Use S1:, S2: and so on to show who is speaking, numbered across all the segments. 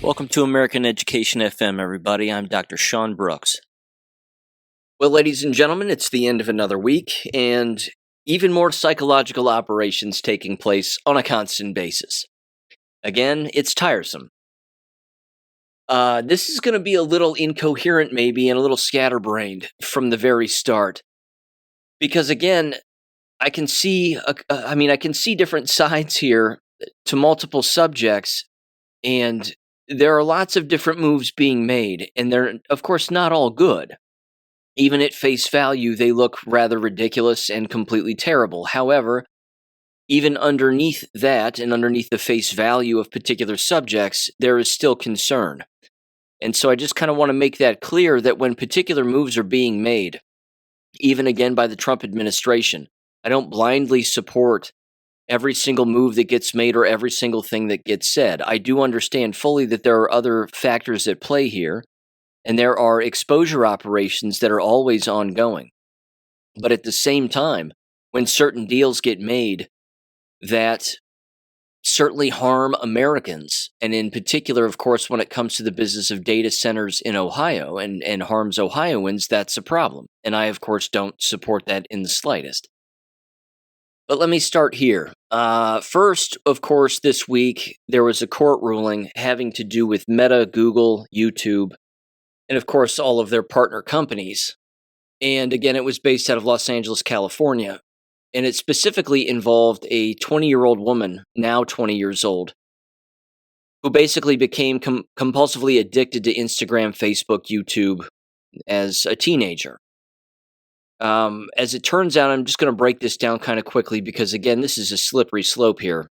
S1: Welcome to American Education FM, everybody. I'm Dr. Sean Brooks. Well, ladies and gentlemen, it's the end of another week, and even more psychological operations taking place on a constant basis. Again, it's tiresome. This is going to be a little incoherent, maybe, and a little scatterbrained from the very start, because again, I can see different sides here to multiple subjects, and there are lots of different moves being made, and they're, of course, not all good. Even at face value, they look rather ridiculous and completely terrible. However, even underneath that and underneath the face value of particular subjects, there is still concern. And so I just kind of want to make that clear that when particular moves are being made, even again by the Trump administration, I don't blindly support every single move that gets made or every single thing that gets said. I do understand fully that there are other factors at play here, and there are exposure operations that are always ongoing. But at the same time, when certain deals get made that certainly harm Americans, and in particular, of course, when it comes to the business of data centers in Ohio and harms Ohioans, that's a problem. And I, of course, don't support that in the slightest. But let me start here. First, of course, this week, there was a court ruling having to do with Meta, Google, YouTube, and of course, all of their partner companies. And again, it was based out of Los Angeles, California. And it specifically involved a 20-year-old woman, now 20 years old, who basically became compulsively addicted to Instagram, Facebook, YouTube as a teenager. As it turns out, I'm just going to break this down kind of quickly because, again, this is a slippery slope here.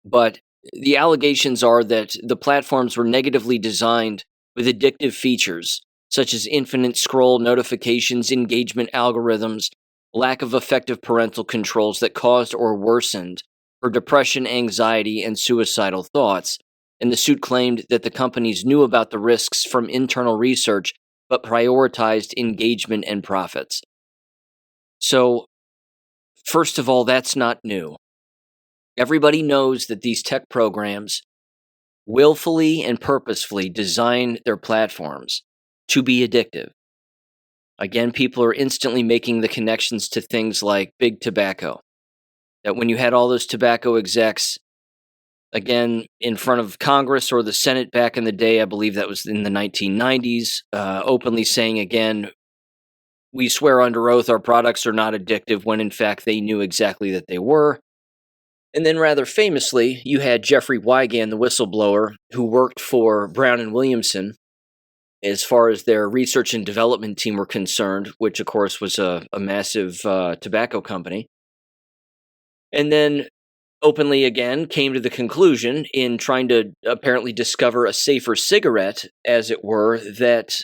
S1: But the allegations are that the platforms were negatively designed with addictive features, such as infinite scroll notifications, engagement algorithms, lack of effective parental controls that caused or worsened her depression, anxiety, and suicidal thoughts. And the suit claimed that the companies knew about the risks from internal research, but prioritized engagement and profits. So, first of all, that's not new. Everybody knows that these tech programs willfully and purposefully design their platforms to be addictive. Again, people are instantly making the connections to things like big tobacco. That when you had all those tobacco execs, again, in front of Congress or the Senate back in the day, I believe that was in the 1990s, openly saying again, we swear under oath our products are not addictive, when in fact they knew exactly that they were. And then rather famously, you had Jeffrey Wigand, the whistleblower, who worked for Brown and Williamson as far as their research and development team were concerned, which of course was a massive tobacco company. And then openly again came to the conclusion in trying to apparently discover a safer cigarette, as it were, that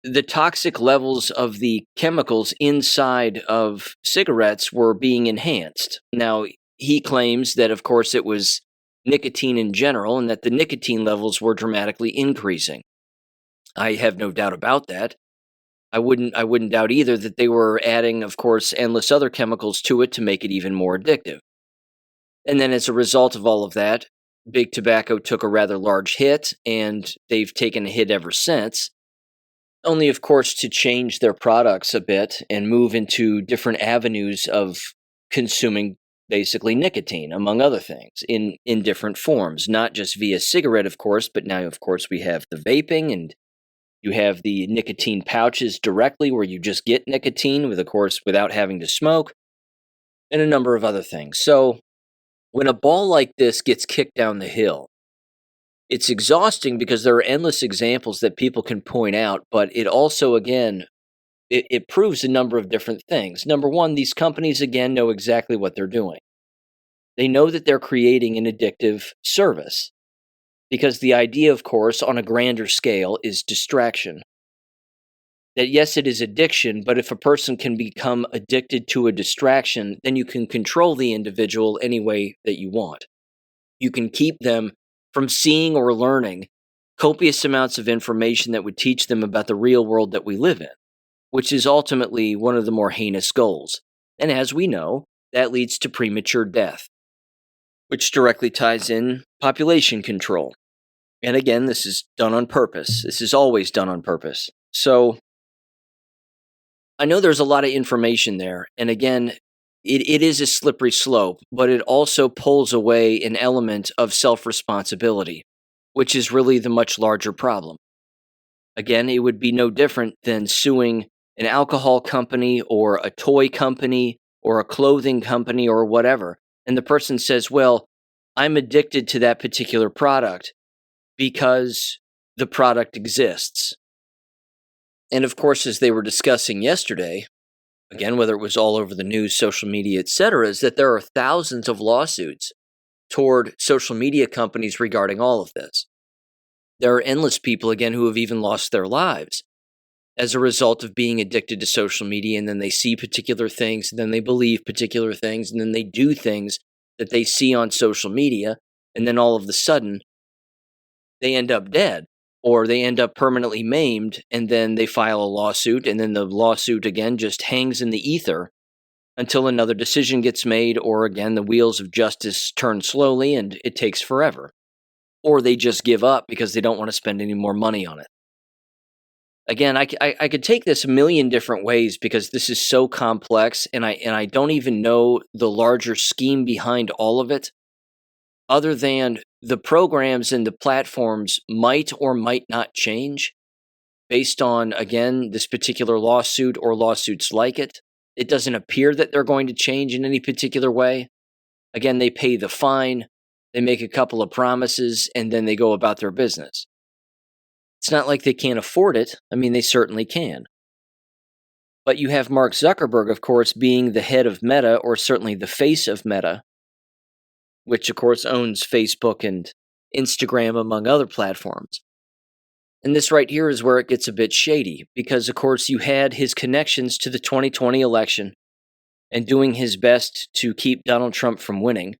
S1: the toxic levels of the chemicals inside of cigarettes were being enhanced. Now, he claims that, of course, it was nicotine in general and that the nicotine levels were dramatically increasing. I have no doubt about that. I wouldn't doubt either that they were adding, of course, endless other chemicals to it to make it even more addictive. And then as a result of all of that, big tobacco took a rather large hit, and they've taken a hit ever since. Only, of course, to change their products a bit and move into different avenues of consuming basically nicotine, among other things, in different forms. Not just via cigarette, of course, but now, of course, we have the vaping, and you have the nicotine pouches directly where you just get nicotine, with, of course, without having to smoke, and a number of other things. So when a ball like this gets kicked down the hill, it's exhausting because there are endless examples that people can point out, but it also, again, it proves a number of different things. Number one, these companies, again, know exactly what they're doing. They know that they're creating an addictive service because the idea, of course, on a grander scale is distraction. That yes, it is addiction, but if a person can become addicted to a distraction, then you can control the individual any way that you want. You can keep them from seeing or learning copious amounts of information that would teach them about the real world that we live in, which is ultimately one of the more heinous goals. And as we know, that leads to premature death, which directly ties in population control. And again, this is done on purpose. This is always done on purpose. So I know there's a lot of information there. And again, it is a slippery slope, but it also pulls away an element of self-responsibility, which is really the much larger problem. Again, it would be no different than suing an alcohol company or a toy company or a clothing company or whatever. And the person says, well, I'm addicted to that particular product because the product exists. And of course, as they were discussing yesterday, again, whether it was all over the news, social media, etc., is that there are thousands of lawsuits toward social media companies regarding all of this. There are endless people, again, who have even lost their lives as a result of being addicted to social media, and then they see particular things, and then they believe particular things, and then they do things that they see on social media, and then all of a sudden, they end up dead, or they end up permanently maimed, and then they file a lawsuit, and then the lawsuit, again, just hangs in the ether until another decision gets made, or again, the wheels of justice turn slowly, and it takes forever. Or they just give up because they don't want to spend any more money on it. Again, I could take this a million different ways because this is so complex, and I don't even know the larger scheme behind all of it, other than the programs and the platforms might or might not change based on, again, this particular lawsuit or lawsuits like it. It doesn't appear that they're going to change in any particular way. Again, they pay the fine, they make a couple of promises, and then they go about their business. It's not like they can't afford it. I mean, they certainly can. But you have Mark Zuckerberg, of course, being the head of Meta, or certainly the face of Meta, which, of course, owns Facebook and Instagram, among other platforms. And this right here is where it gets a bit shady, because, of course, you had his connections to the 2020 election and doing his best to keep Donald Trump from winning.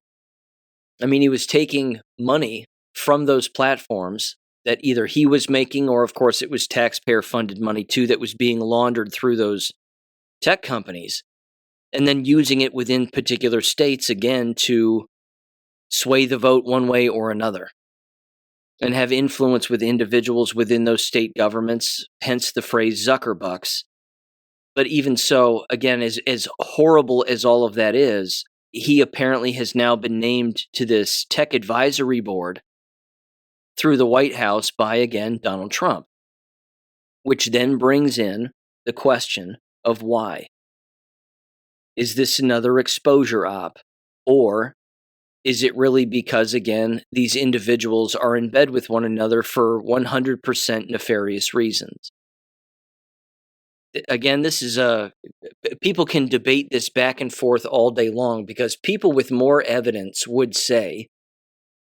S1: I mean, he was taking money from those platforms that either he was making, or of course it was taxpayer-funded money too that was being laundered through those tech companies, and then using it within particular states, again, to sway the vote one way or another, and have influence with individuals within those state governments, hence the phrase Zuckerbucks. But even so, again, as horrible as all of that is, he apparently has now been named to this tech advisory board through the White House by, again, Donald Trump, which then brings in the question of why. Is this another exposure op? Or is it really because, again, these individuals are in bed with one another for 100% nefarious reasons? Again, this is people can debate this back and forth all day long, because people with more evidence would say,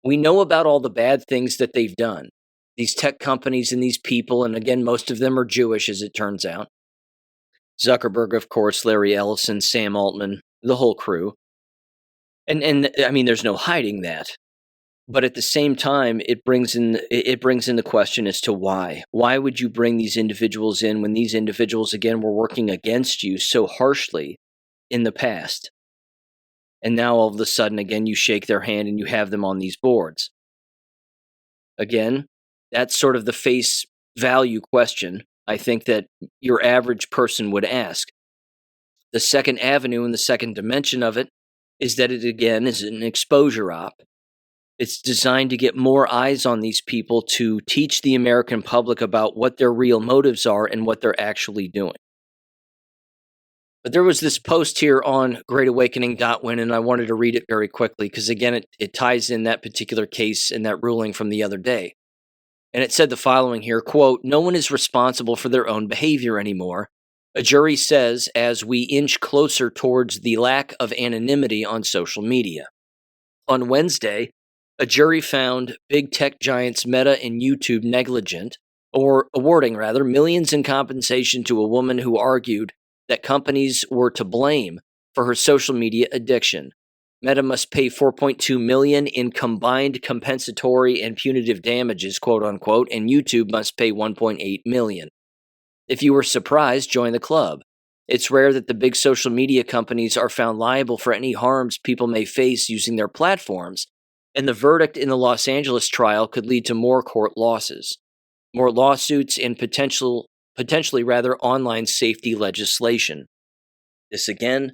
S1: we know about all the bad things that they've done. These tech companies and these people, and again, most of them are Jewish, as it turns out. Zuckerberg, of course, Larry Ellison, Sam Altman, the whole crew. And I mean, there's no hiding that. But at the same time, it brings in the question as to why. Why would you bring these individuals in when these individuals, again, were working against you so harshly in the past? And now all of a sudden, again, you shake their hand and you have them on these boards. Again, that's sort of the face value question I think that your average person would ask. The second avenue and the second dimension of it is that it, again, is an exposure op. It's designed to get more eyes on these people, to teach the American public about what their real motives are and what they're actually doing. But there was this post here on greatawakening.win, and I wanted to read it very quickly because, again, it ties in that particular case and that ruling from the other day. And it said the following here, quote, "No one is responsible for their own behavior anymore. A jury says as we inch closer towards the lack of anonymity on social media." On Wednesday, a jury found big tech giants Meta and YouTube negligent, or awarding millions in compensation to a woman who argued that companies were to blame for her social media addiction. Meta must pay $4.2 million in combined compensatory and punitive damages, quote unquote, and YouTube must pay $1.8 million. If you were surprised, join the club. It's rare that the big social media companies are found liable for any harms people may face using their platforms, And the verdict in the Los Angeles trial could lead to more court losses, more lawsuits, and potentially online safety legislation. This again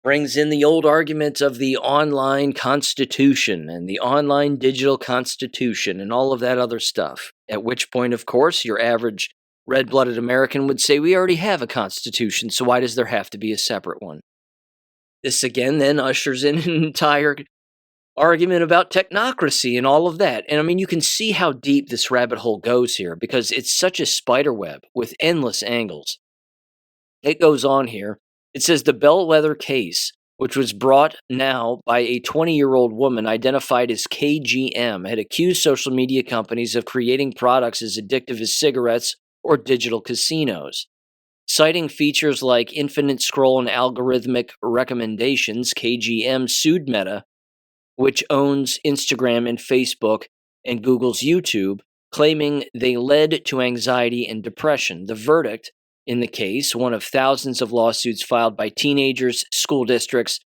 S1: brings in the old argument of the online constitution and the online digital constitution and all of that other stuff. At which point, of course, your average red-blooded American would say, we already have a constitution, so why does there have to be a separate one? This again then ushers in an entire argument about technocracy and all of that. And I mean, you can see how deep this rabbit hole goes here because it's such a spider web with endless angles. It goes on here. It says the bellwether case, which was brought now by a 20-year-old woman identified as KGM, had accused social media companies of creating products as addictive as cigarettes or digital casinos. Citing features like infinite scroll and algorithmic recommendations, KGM sued Meta, which owns Instagram and Facebook and Google's YouTube, claiming they led to anxiety and depression. The verdict in the case, one of thousands of lawsuits filed by teenagers, school districts,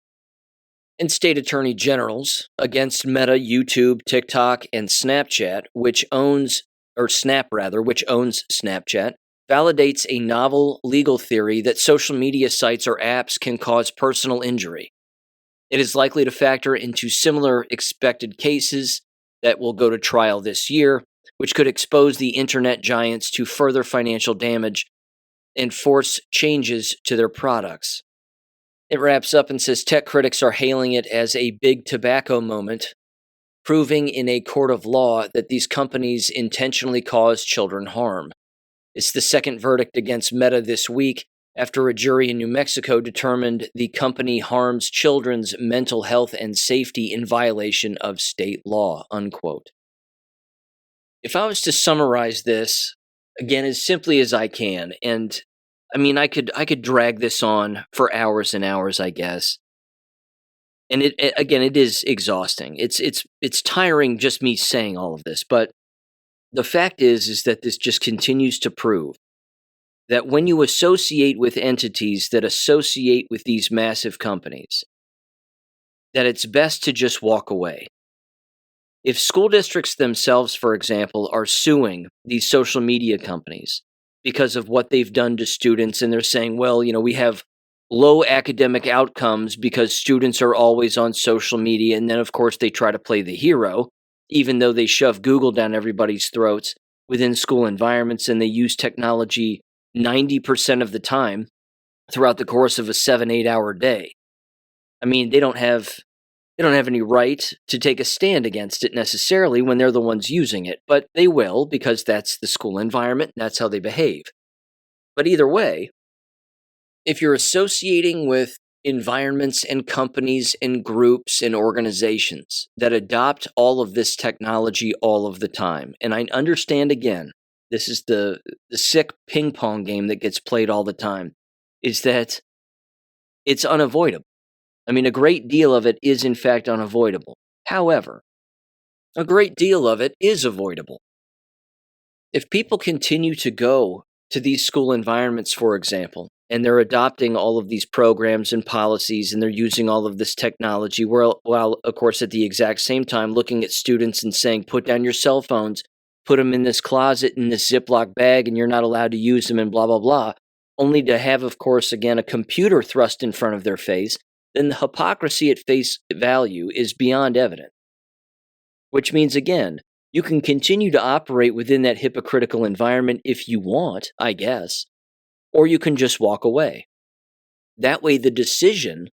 S1: and state attorney generals against Meta, YouTube, TikTok, and Snapchat, which owns Snapchat, validates a novel legal theory that social media sites or apps can cause personal injury. It is likely to factor into similar expected cases that will go to trial this year, which could expose the internet giants to further financial damage and force changes to their products. It wraps up and says tech critics are hailing it as a big tobacco moment, proving in a court of law that these companies intentionally cause children harm. It's the second verdict against Meta this week after a jury in New Mexico determined the company harms children's mental health and safety in violation of state law, unquote. If I was to summarize this, again, as simply as I can, and I mean, I could drag this on for hours and hours, I guess. And it is exhausting. It's tiring just me saying all of this, but the fact is that this just continues to prove that when you associate with entities that associate with these massive companies, that it's best to just walk away. If school districts themselves, for example, are suing these social media companies because of what they've done to students, and they're saying, well, we have low academic outcomes because students are always on social media, and then, of course, they try to play the hero, even though they shove Google down everybody's throats within school environments, and they use technology 90% of the time throughout the course of a 7-8 hour day. I mean, they don't have any right to take a stand against it necessarily when they're the ones using it, but they will because that's the school environment and that's how they behave. But either way, if you're associating with environments and companies and groups and organizations that adopt all of this technology all of the time, and I understand again, this is the sick ping pong game that gets played all the time, is that it's unavoidable. I mean, a great deal of it is in fact unavoidable. However, a great deal of it is avoidable. If people continue to go to these school environments, for example, and they're adopting all of these programs and policies and they're using all of this technology, while of course, at the exact same time, looking at students and saying, put down your cell phones, put them in this closet, in this Ziploc bag, and you're not allowed to use them and blah, blah, blah, only to have, of course, again, a computer thrust in front of their face, then the hypocrisy at face value is beyond evident. Which means, again, you can continue to operate within that hypocritical environment if you want, I guess, or you can just walk away. That way, the decision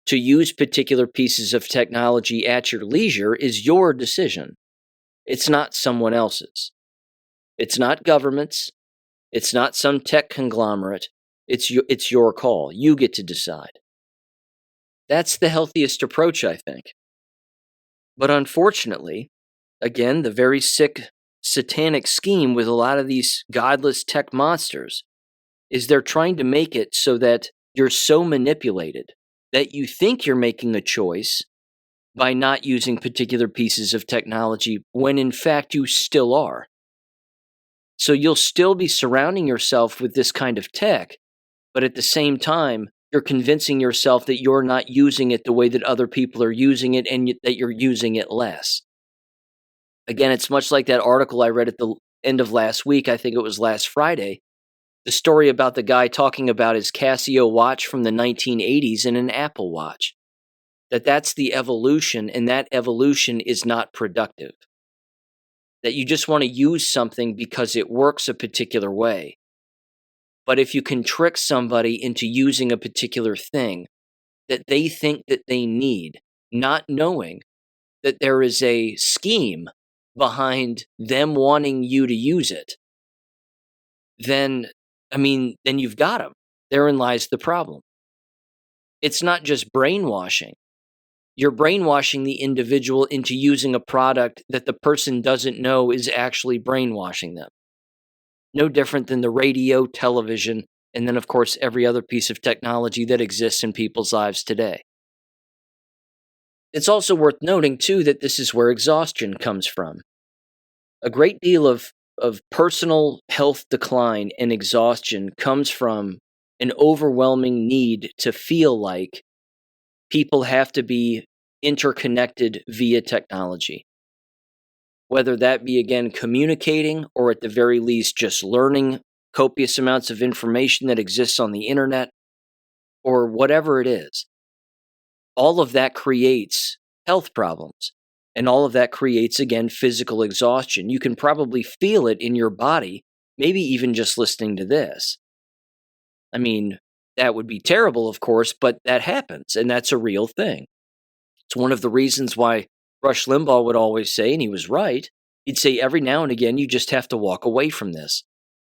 S1: to use particular pieces of technology at your leisure is your decision. It's not someone else's. It's not government's. It's not some tech conglomerate. It's your call. You get to decide. That's the healthiest approach, I think. But unfortunately, again, the very sick, satanic scheme with a lot of these godless tech monsters is they're trying to make it so that you're so manipulated that you think you're making a choice by not using particular pieces of technology when in fact you still are. So you'll still be surrounding yourself with this kind of tech, but at the same time, you're convincing yourself that you're not using it the way that other people are using it and that you're using it less. Again, it's much like that article I read at the end of last week. I think it was last Friday. The story about the guy talking about his Casio watch from the 1980s and an Apple Watch. That's the evolution, and that evolution is not productive. That you just want to use something because it works a particular way. But if you can trick somebody into using a particular thing that they think that they need, not knowing that there is a scheme behind them wanting you to use it, then you've got them. Therein lies the problem. It's not just brainwashing. You're brainwashing the individual into using a product that the person doesn't know is actually brainwashing them. No different than the radio, television, and then, of course, every other piece of technology that exists in people's lives today. It's also worth noting, too, that this is where exhaustion comes from. A great deal of personal health decline and exhaustion comes from an overwhelming need to feel like people have to be interconnected via technology. Whether that be, again, communicating or at the very least just learning copious amounts of information that exists on the internet or whatever it is. All of that creates health problems. And all of that creates, again, physical exhaustion. You can probably feel it in your body, maybe even just listening to this. That would be terrible, of course, but that happens, and that's a real thing. It's one of the reasons why Rush Limbaugh would always say, and he was right, he'd say every now and again, you just have to walk away from this.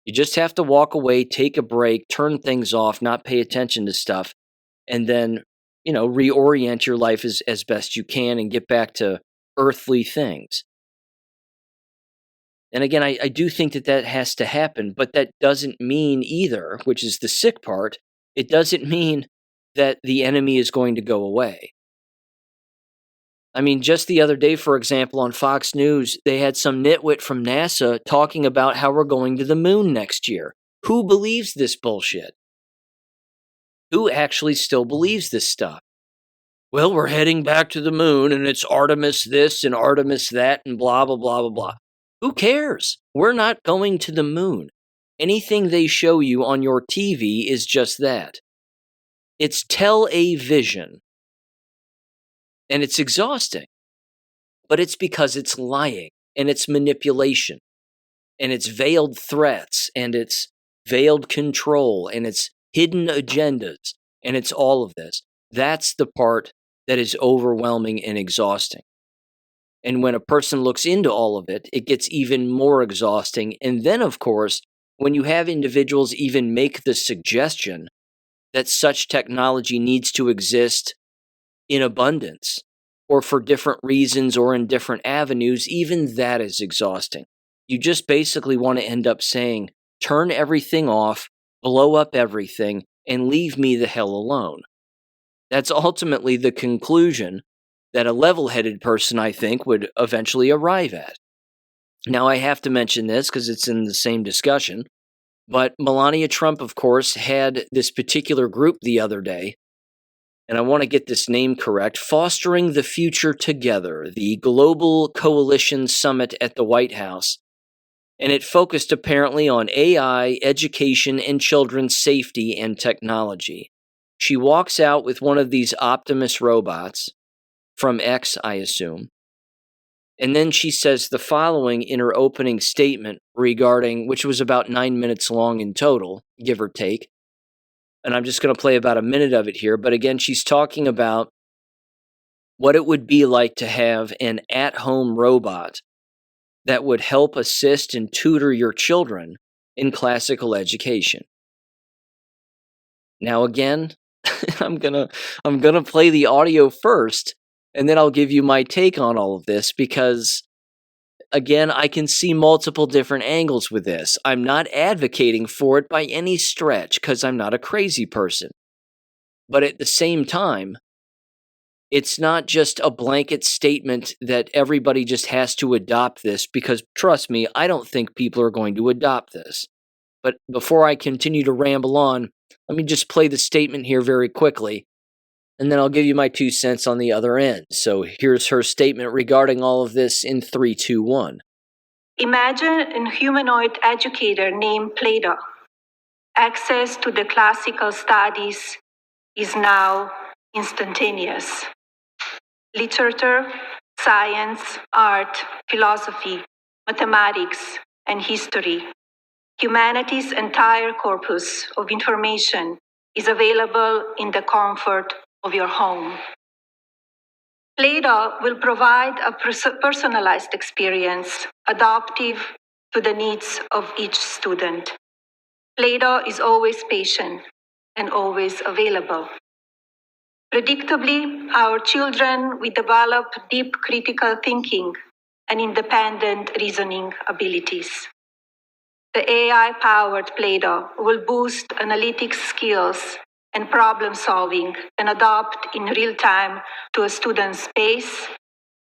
S1: You just have to walk away, take a break, turn things off, not pay attention to stuff, and then, reorient your life as best you can and get back to earthly things. And again, I do think that has to happen, but that doesn't mean either, which is the sick part, it doesn't mean that the enemy is going to go away. Just the other day, for example, on Fox News, they had some nitwit from NASA talking about how we're going to the moon next year. Who believes this bullshit? Who actually still believes this stuff? Well, we're heading back to the moon, and it's Artemis this and Artemis that and blah, blah, blah, blah, blah. Who cares? We're not going to the moon. Anything they show you on your TV is just that. It's television. And it's exhausting. But it's because it's lying, and it's manipulation, and it's veiled threats, and it's veiled control, and it's hidden agendas, and it's all of this. That's the part that is overwhelming and exhausting. And when a person looks into all of it, it gets even more exhausting. And then, of course, when you have individuals even make the suggestion that such technology needs to exist in abundance or for different reasons or in different avenues, even that is exhausting. You just basically want to end up saying, turn everything off, blow up everything, and leave me the hell alone. That's ultimately the conclusion that a level-headed person, I think, would eventually arrive at. Now, I have to mention this because it's in the same discussion, but Melania Trump, of course, had this particular group the other day, and I want to get this name correct, Fostering the Future Together, the Global Coalition Summit at the White House. And it focused apparently on AI, education, and children's safety and technology. She walks out with one of these Optimus robots, from X, I assume. And then she says the following in her opening statement regarding, which was about 9 minutes long in total, give or take. And I'm just going to play about a minute of it here. But again, she's talking about what it would be like to have an at-home robot that would help assist and tutor your children in classical education. Now again, I'm gonna play the audio first, and then I'll give you my take on all of this because, again, I can see multiple different angles with this. I'm not advocating for it by any stretch because I'm not a crazy person. But at the same time, it's not just a blanket statement that everybody just has to adopt this because, trust me, I don't think people are going to adopt this. But before I continue to ramble on, Let me just play the statement here very quickly, and then I'll give you my 2 cents on the other end. So here's her statement regarding all of this in 3, 2, 1.
S2: Imagine a humanoid educator named Plato. Access to the classical studies is now instantaneous. Literature, science, art, philosophy, mathematics, and history. Humanity's entire corpus of information is available in the comfort of your home. Plato will provide a personalized experience, adaptive to the needs of each student. Plato is always patient and always available. Predictably, our children will develop deep critical thinking and independent reasoning abilities. The AI-powered Plato will boost analytics skills and problem solving and adapt in real time to a student's pace,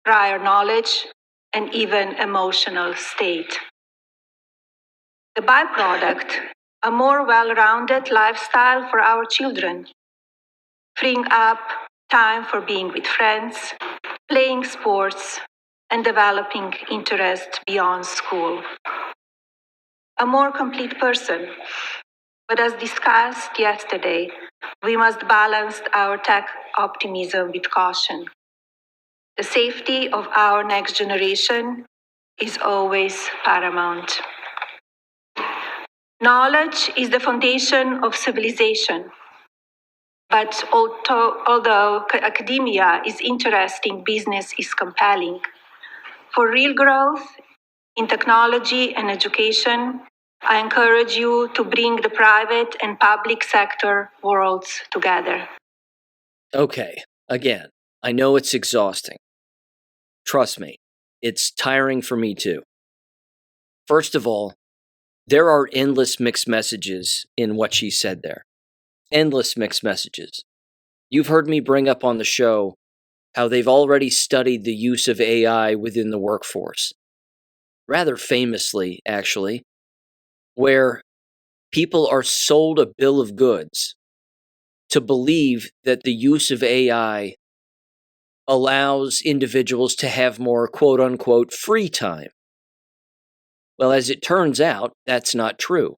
S2: prior knowledge, and even emotional state. The byproduct, a more well-rounded lifestyle for our children, freeing up time for being with friends, playing sports, and developing interest beyond school. A more complete person. But as discussed yesterday, we must balance our tech optimism with caution. The safety of our next generation is always paramount. Knowledge is the foundation of civilization. But although academia is interesting, business is compelling. For real growth in technology and education, I encourage you to bring the private and public sector worlds together.
S1: Okay, again, I know it's exhausting. Trust me, it's tiring for me too. First of all, there are endless mixed messages in what she said there. Endless mixed messages. You've heard me bring up on the show how they've already studied the use of AI within the workforce. Rather famously, actually, where people are sold a bill of goods to believe that the use of AI allows individuals to have more quote-unquote free time. Well, as it turns out, that's not true.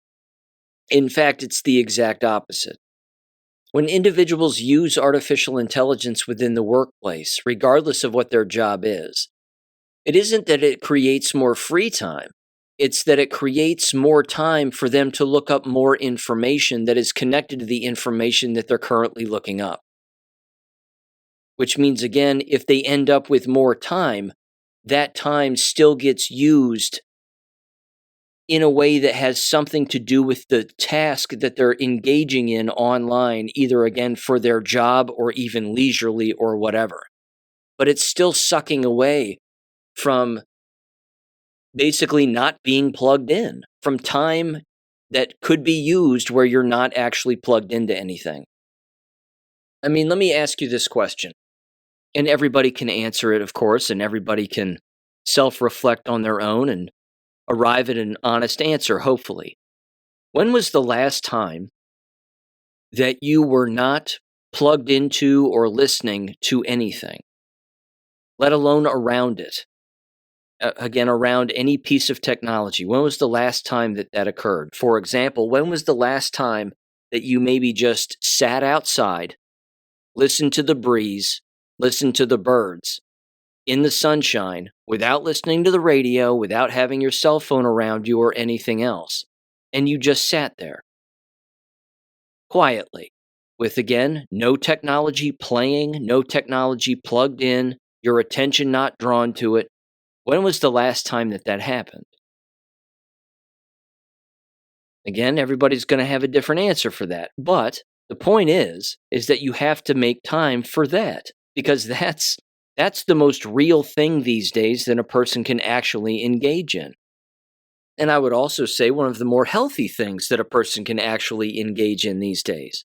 S1: In fact, it's the exact opposite. When individuals use artificial intelligence within the workplace, regardless of what their job is, it isn't that it creates more free time. It's that it creates more time for them to look up more information that is connected to the information that they're currently looking up. Which means, again, if they end up with more time, that time still gets used in a way that has something to do with the task that they're engaging in online, either again for their job or even leisurely or whatever. But it's still sucking away from basically not being plugged in, from time that could be used where you're not actually plugged into anything. I mean, let me ask you this question, and everybody can answer it, of course, and everybody can self-reflect on their own and arrive at an honest answer, hopefully. When was the last time that you were not plugged into or listening to anything, let alone around it? Again, around any piece of technology. When was the last time that that occurred? For example, when was the last time that you maybe just sat outside, listened to the breeze, listened to the birds in the sunshine without listening to the radio, without having your cell phone around you or anything else, and you just sat there quietly with, again, no technology playing, no technology plugged in, your attention not drawn to it? When was the last time that that happened? Again, everybody's going to have a different answer for that. But the point is that you have to make time for that, because that's the most real thing these days that a person can actually engage in. And I would also say one of the more healthy things that a person can actually engage in these days.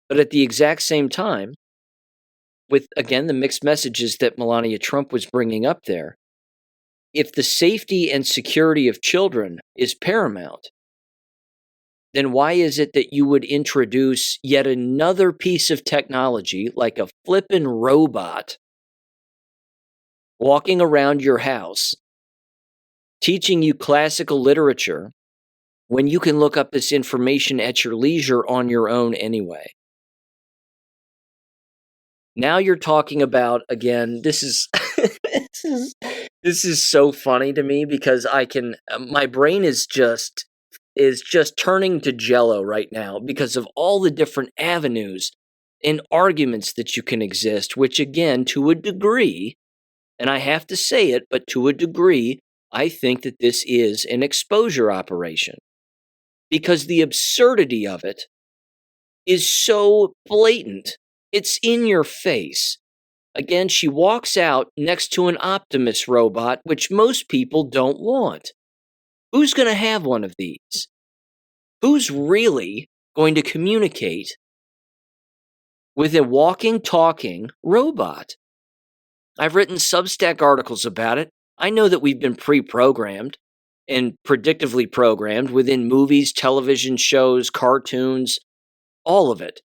S1: But at the exact same time, with, again, the mixed messages that Melania Trump was bringing up there, if the safety and security of children is paramount, then why is it that you would introduce yet another piece of technology like a flippin' robot walking around your house teaching you classical literature when you can look up this information at your leisure on your own anyway? Now you're talking about, again, this is this is so funny to me because my brain is just turning to jello right now because of all the different avenues and arguments that you can exist, which again, to a degree, and I have to say it, but to a degree, I think that this is an exposure operation because the absurdity of it is so blatant. It's in your face. Again, she walks out next to an Optimus robot, which most people don't want. Who's going to have one of these? Who's really going to communicate with a walking, talking robot? I've written Substack articles about it. I know that we've been pre-programmed and predictively programmed within movies, television shows, cartoons, all of it,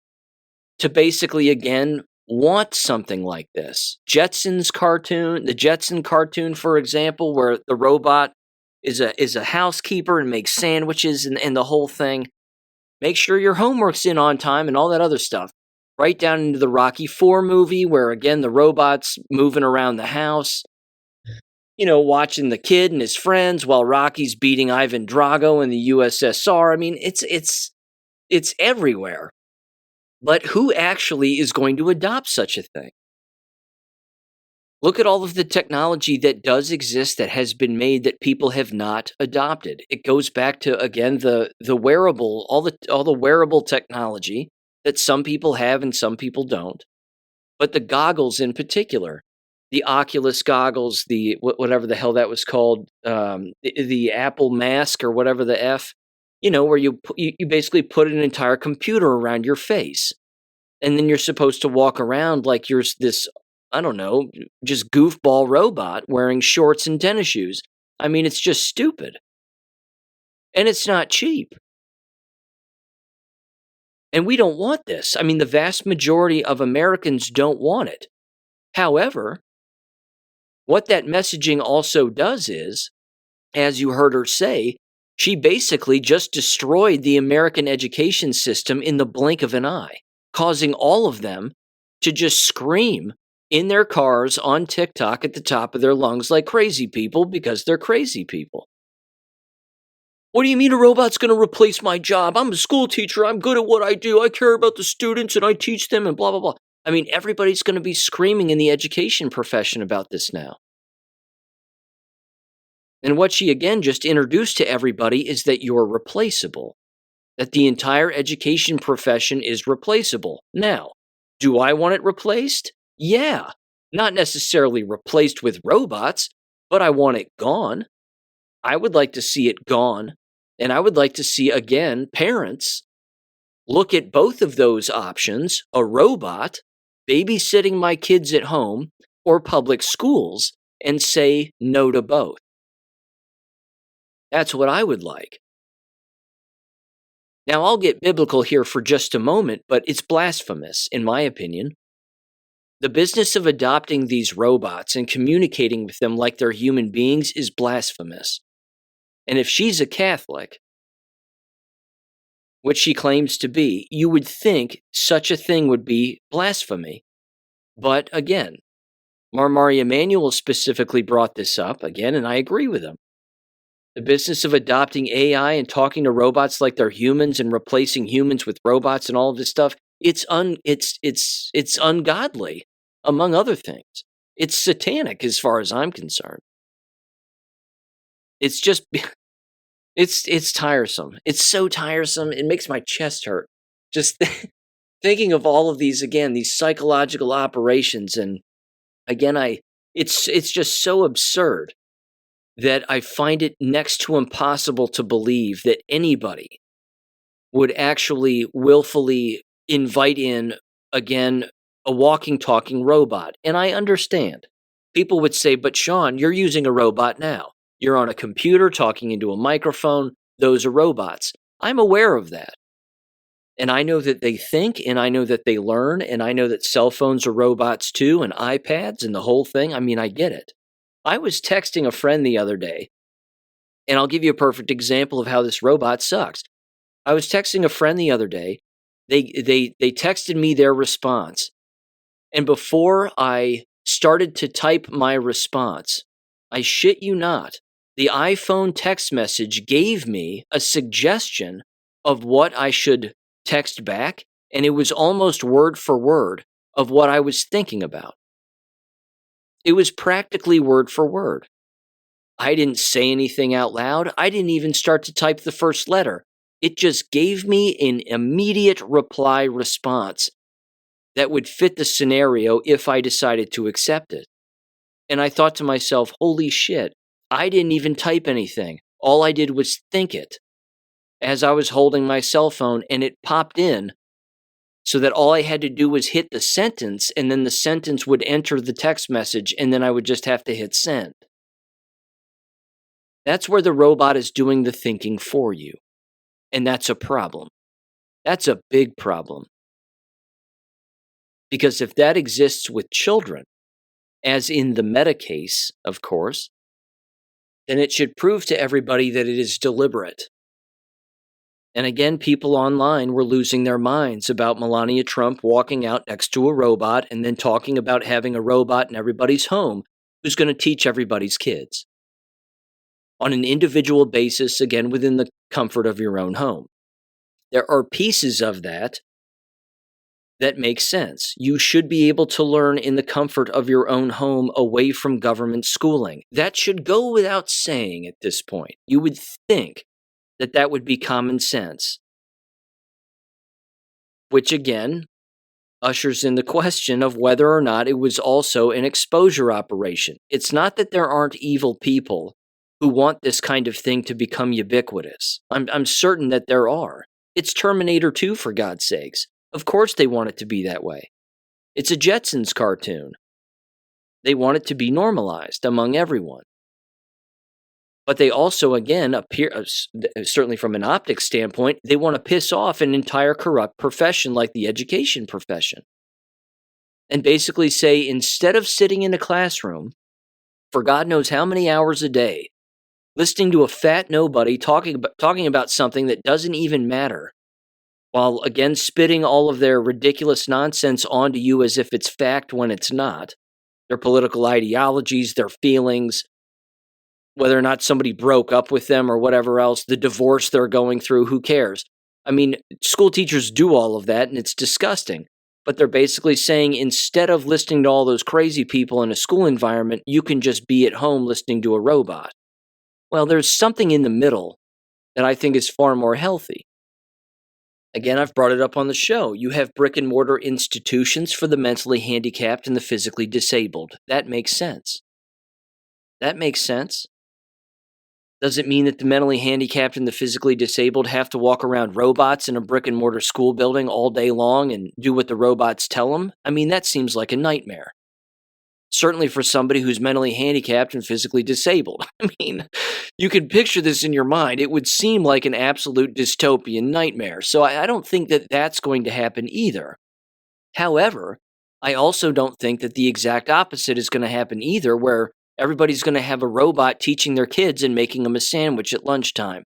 S1: to basically, again, want something like this. The Jetson cartoon, for example, where the robot is a housekeeper and makes sandwiches and the whole thing. Make sure your homework's in on time and all that other stuff. Right down into the Rocky IV movie, where again the robot's moving around the house, watching the kid and his friends while Rocky's beating Ivan Drago in the USSR. I mean, it's everywhere. But who actually is going to adopt such a thing? Look at all of the technology that does exist that has been made that people have not adopted. It goes back to, again, the wearable, all the wearable technology that some people have and some people don't. But the goggles in particular, the Oculus goggles, the whatever the hell that was called, the Apple mask or whatever the F, where you basically put an entire computer around your face. And then you're supposed to walk around like you're this, I don't know, just goofball robot wearing shorts and tennis shoes. I mean, it's just stupid. And it's not cheap. And we don't want this. I mean, the vast majority of Americans don't want it. However, what that messaging also does is, as you heard her say, she basically just destroyed the American education system in the blink of an eye, causing all of them to just scream in their cars on TikTok at the top of their lungs like crazy people because they're crazy people. What do you mean a robot's going to replace my job? I'm a school teacher. I'm good at what I do. I care about the students and I teach them and blah, blah, blah. I mean, everybody's going to be screaming in the education profession about this now. And what she again just introduced to everybody is that you're replaceable, that the entire education profession is replaceable. Now, do I want it replaced? Yeah, not necessarily replaced with robots, but I want it gone. I would like to see it gone. And I would like to see, again, parents look at both of those options, a robot, babysitting my kids at home, or public schools, and say no to both. That's what I would like. Now, I'll get biblical here for just a moment, but it's blasphemous, in my opinion. The business of adopting these robots and communicating with them like they're human beings is blasphemous. And if she's a Catholic, which she claims to be, you would think such a thing would be blasphemy. But again, Maria Emanuel specifically brought this up again, and I agree with him. The business of adopting AI and talking to robots like they're humans and replacing humans with robots and all of this stuff, it's ungodly, among other things. It's satanic as far as I'm concerned. It's just, it's tiresome. It's so tiresome. It makes my chest hurt. Just thinking of all of these, again, these psychological operations. And again, it's just so absurd that I find it next to impossible to believe that anybody would actually willfully invite in, again, a walking, talking robot. And I understand. People would say, but Sean, you're using a robot now. You're on a computer talking into a microphone. Those are robots. I'm aware of that. And I know that they think, and I know that they learn, and I know that cell phones are robots too, and iPads and the whole thing. I mean, I get it. I was texting a friend the other day, and I'll give you a perfect example of how this robot sucks. I was texting a friend the other day. They texted me their response. And before I started to type my response, I shit you not, the iPhone text message gave me a suggestion of what I should text back, and it was almost word for word of what I was thinking about. It was practically word for word. I didn't say anything out loud. I didn't even start to type the first letter. It just gave me an immediate reply response that would fit the scenario if I decided to accept it. And I thought to myself, holy shit, I didn't even type anything. All I did was think it as I was holding my cell phone, and it popped in so that all I had to do was hit the sentence, and then the sentence would enter the text message, and then I would just have to hit send. That's where the robot is doing the thinking for you. And that's a problem. That's a big problem. Because if that exists with children, as in the Meta case, of course, then it should prove to everybody that it is deliberate. And again, people online were losing their minds about Melania Trump walking out next to a robot and then talking about having a robot in everybody's home who's going to teach everybody's kids on an individual basis, again, within the comfort of your own home. There are pieces of that make sense. You should be able to learn in the comfort of your own home away from government schooling. That should go without saying at this point. You would think that that would be common sense. Which again ushers in the question of whether or not it was also an exposure operation. It's not that there aren't evil people who want this kind of thing to become ubiquitous. I'm certain that there are. It's Terminator 2, for God's sakes. Of course they want it to be that way. It's a Jetsons cartoon. They want it to be normalized among everyone. But they also, again, appear, certainly from an optics standpoint, they want to piss off an entire corrupt profession like the education profession. And basically say, instead of sitting in a classroom for God knows how many hours a day, listening to a fat nobody talking about something that doesn't even matter, while again spitting all of their ridiculous nonsense onto you as if it's fact when it's not, their political ideologies, their feelings, whether or not somebody broke up with them or whatever else, the divorce they're going through, who cares? I mean, school teachers do all of that, and it's disgusting. But they're basically saying, instead of listening to all those crazy people in a school environment, you can just be at home listening to a robot. Well, there's something in the middle that I think is far more healthy. Again, I've brought it up on the show. You have brick and mortar institutions for the mentally handicapped and the physically disabled. That makes sense. That makes sense. Does it mean that the mentally handicapped and the physically disabled have to walk around robots in a brick and mortar school building all day long and do what the robots tell them? I mean, that seems like a nightmare. Certainly for somebody who's mentally handicapped and physically disabled. I mean, you can picture this in your mind. It would seem like an absolute dystopian nightmare. So I don't think that that's going to happen either. However, I also don't think that the exact opposite is going to happen either, where everybody's going to have a robot teaching their kids and making them a sandwich at lunchtime.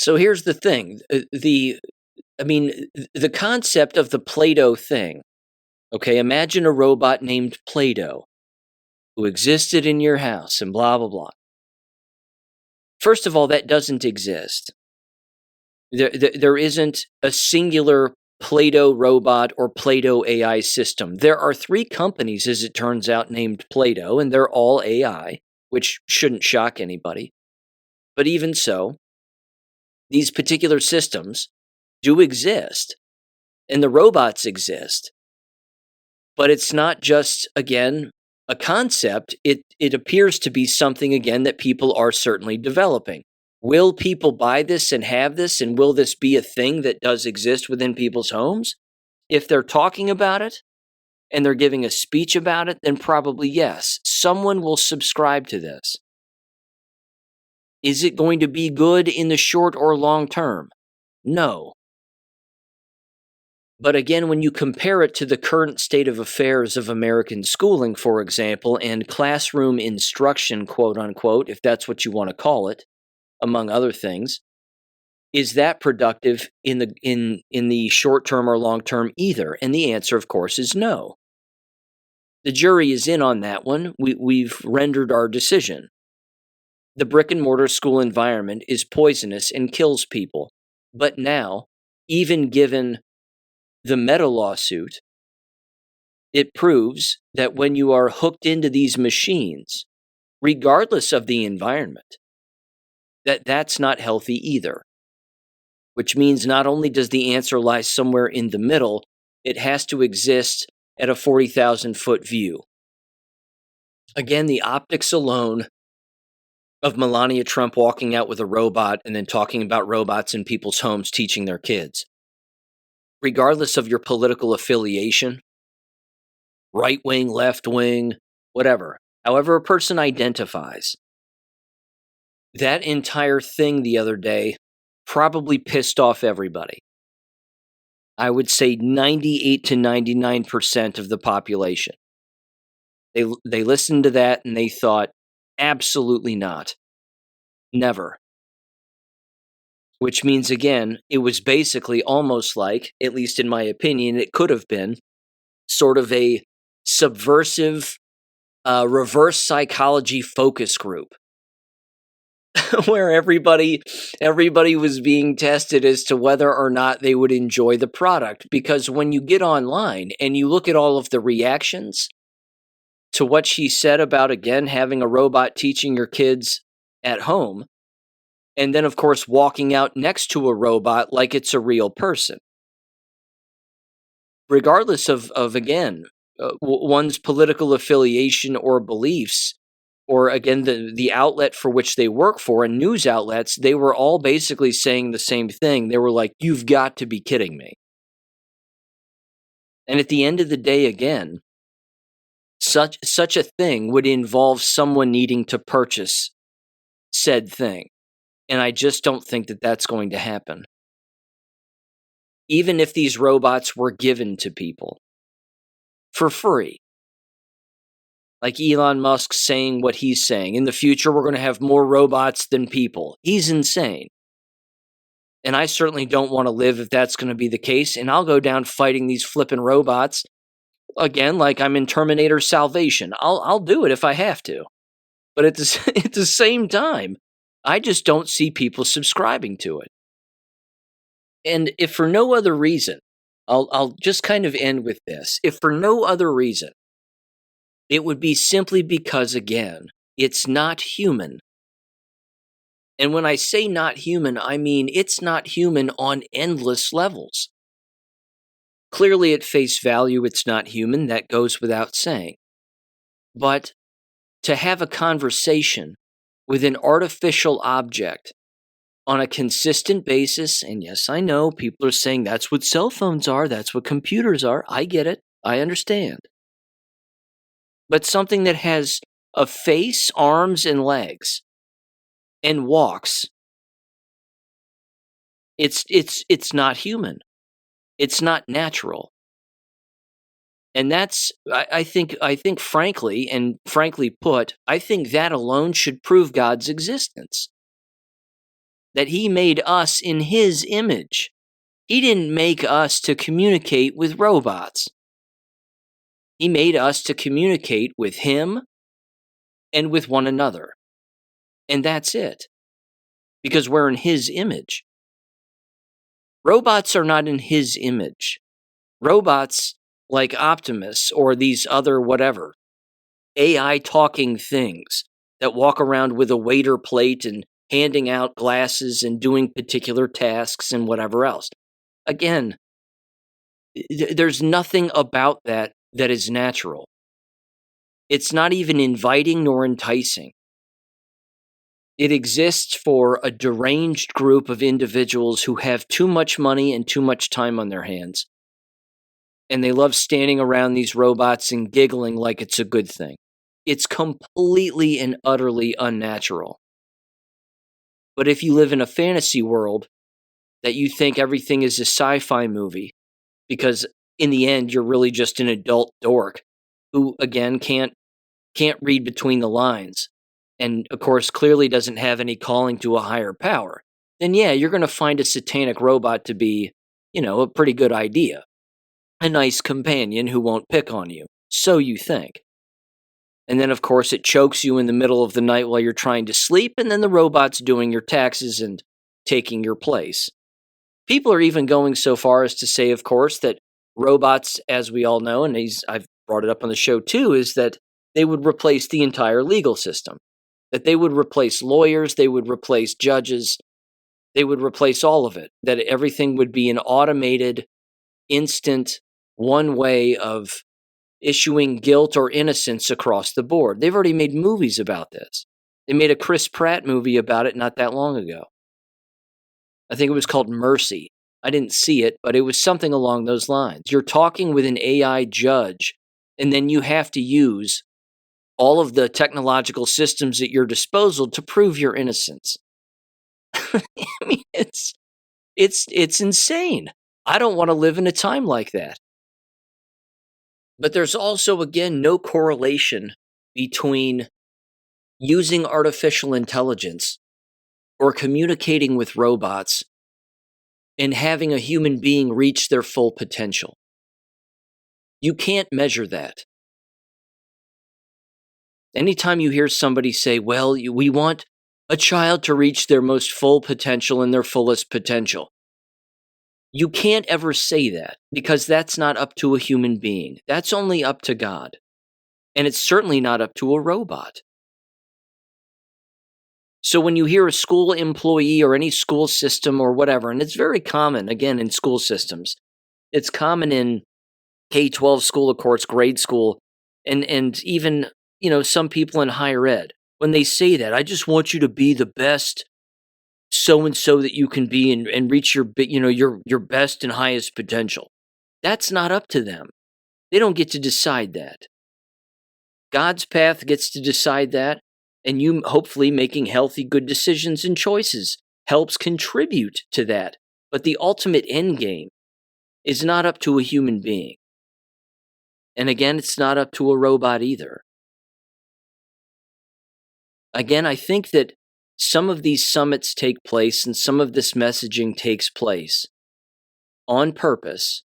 S1: So here's the thing. The concept of the Play-Doh thing. Okay, imagine a robot named Play-Doh who existed in your house and blah, blah, blah. First of all, that doesn't exist. There isn't a singular Play-Doh robot or Play-Doh AI system. There are 3 companies, as it turns out, named Play-Doh, and they're all AI, which shouldn't shock anybody. But even so, these particular systems do exist, and the robots exist. But it's not just, again, a concept. It appears to be something, again, that people are certainly developing. Will people buy this and have this, and will this be a thing that does exist within people's homes? If they're talking about it, and they're giving a speech about it, then probably yes. Someone will subscribe to this. Is it going to be good in the short or long term? No. But again, when you compare it to the current state of affairs of American schooling, for example, and classroom instruction, quote unquote, if that's what you want to call it, among other things, is that productive in the short term or long term either? And the answer, of course, is no. The jury is in on that one. We've rendered our decision. The brick and mortar school environment is poisonous and kills people. But now, even given the Meta lawsuit, it proves that when you are hooked into these machines, regardless of the environment, that's not healthy either. Which means not only does the answer lie somewhere in the middle, it has to exist at a 40,000-foot view. Again, the optics alone of Melania Trump walking out with a robot and then talking about robots in people's homes teaching their kids. Regardless of your political affiliation, right wing, left wing, whatever, however a person identifies, that entire thing the other day probably pissed off everybody. I would say 98 to 99% of the population. They listened to that and they thought, absolutely not. Never. Which means, again, it was basically almost like, at least in my opinion, it could have been sort of a subversive reverse psychology focus group where everybody was being tested as to whether or not they would enjoy the product. Because when you get online and you look at all of the reactions to what she said about, again, having a robot teaching your kids at home, and then, of course, walking out next to a robot like it's a real person. Regardless of again, one's political affiliation or beliefs, or again, the outlet for which they work for, and news outlets, they were all basically saying the same thing. They were like, you've got to be kidding me. And at the end of the day, again, such a thing would involve someone needing to purchase said thing. And I just don't think that that's going to happen. Even if these robots were given to people for free. Like Elon Musk saying what he's saying. In the future, we're going to have more robots than people. He's insane. And I certainly don't want to live if that's going to be the case. And I'll go down fighting these flippin' robots. Again, like I'm in Terminator Salvation. I'll do it if I have to. But at the same time, I just don't see people subscribing to it. And if for no other reason, I'll just kind of end with this. If for no other reason, it would be simply because, again, it's not human. And when I say not human, I mean it's not human on endless levels. Clearly, at face value, it's not human. That goes without saying. But to have a conversation with an artificial object on a consistent basis, and yes, I know people are saying that's what cell phones are, that's what computers are. I get it. I understand. But something that has a face, arms, and legs and walks, it's not human. It's not natural. And that's, I think frankly put, I think that alone should prove God's existence. That he made us in his image. He didn't make us to communicate with robots. He made us to communicate with him and with one another. And that's it. Because we're in his image. Robots are not in his image. Robots like Optimus or these other whatever, AI talking things that walk around with a waiter plate and handing out glasses and doing particular tasks and whatever else. Again, there's nothing about that is natural. It's not even inviting nor enticing. It exists for a deranged group of individuals who have too much money and too much time on their hands. And they love standing around these robots and giggling like it's a good thing. It's completely and utterly unnatural. But if you live in a fantasy world that you think everything is a sci-fi movie, because in the end you're really just an adult dork who again can't read between the lines and of course clearly doesn't have any calling to a higher power, then yeah, you're going to find a satanic robot to be, a pretty good idea. A nice companion who won't pick on you. So you think. And then, of course, it chokes you in the middle of the night while you're trying to sleep, and then the robot's doing your taxes and taking your place. People are even going so far as to say, of course, that robots, as we all know, and I've brought it up on the show too, is that they would replace the entire legal system. That they would replace lawyers, they would replace judges, they would replace all of it. That everything would be an automated, instant, one way of issuing guilt or innocence across the board. They've already made movies about this. They made a Chris Pratt movie about it not that long ago. I think it was called Mercy. I didn't see it, but it was something along those lines. You're talking with an AI judge, and then you have to use all of the technological systems at your disposal to prove your innocence. I mean, it's insane. I don't want to live in a time like that. But there's also, again, no correlation between using artificial intelligence or communicating with robots and having a human being reach their full potential. You can't measure that. Anytime you hear somebody say, well, we want a child to reach their most full potential and their fullest potential. You can't ever say that because that's not up to a human being. That's only up to God. And it's certainly not up to a robot. So when you hear a school employee or any school system or whatever, and it's very common, again, in school systems, it's common in K12 school, of course, grade school, and even, some people in higher ed, when they say that, I just want you to be the best so-and-so that you can be and reach your best and highest potential. That's not up to them. They don't get to decide that. God's path gets to decide that, and you hopefully making healthy, good decisions and choices helps contribute to that. But the ultimate end game is not up to a human being. And again, it's not up to a robot either. Again, I think that some of these summits take place and some of this messaging takes place on purpose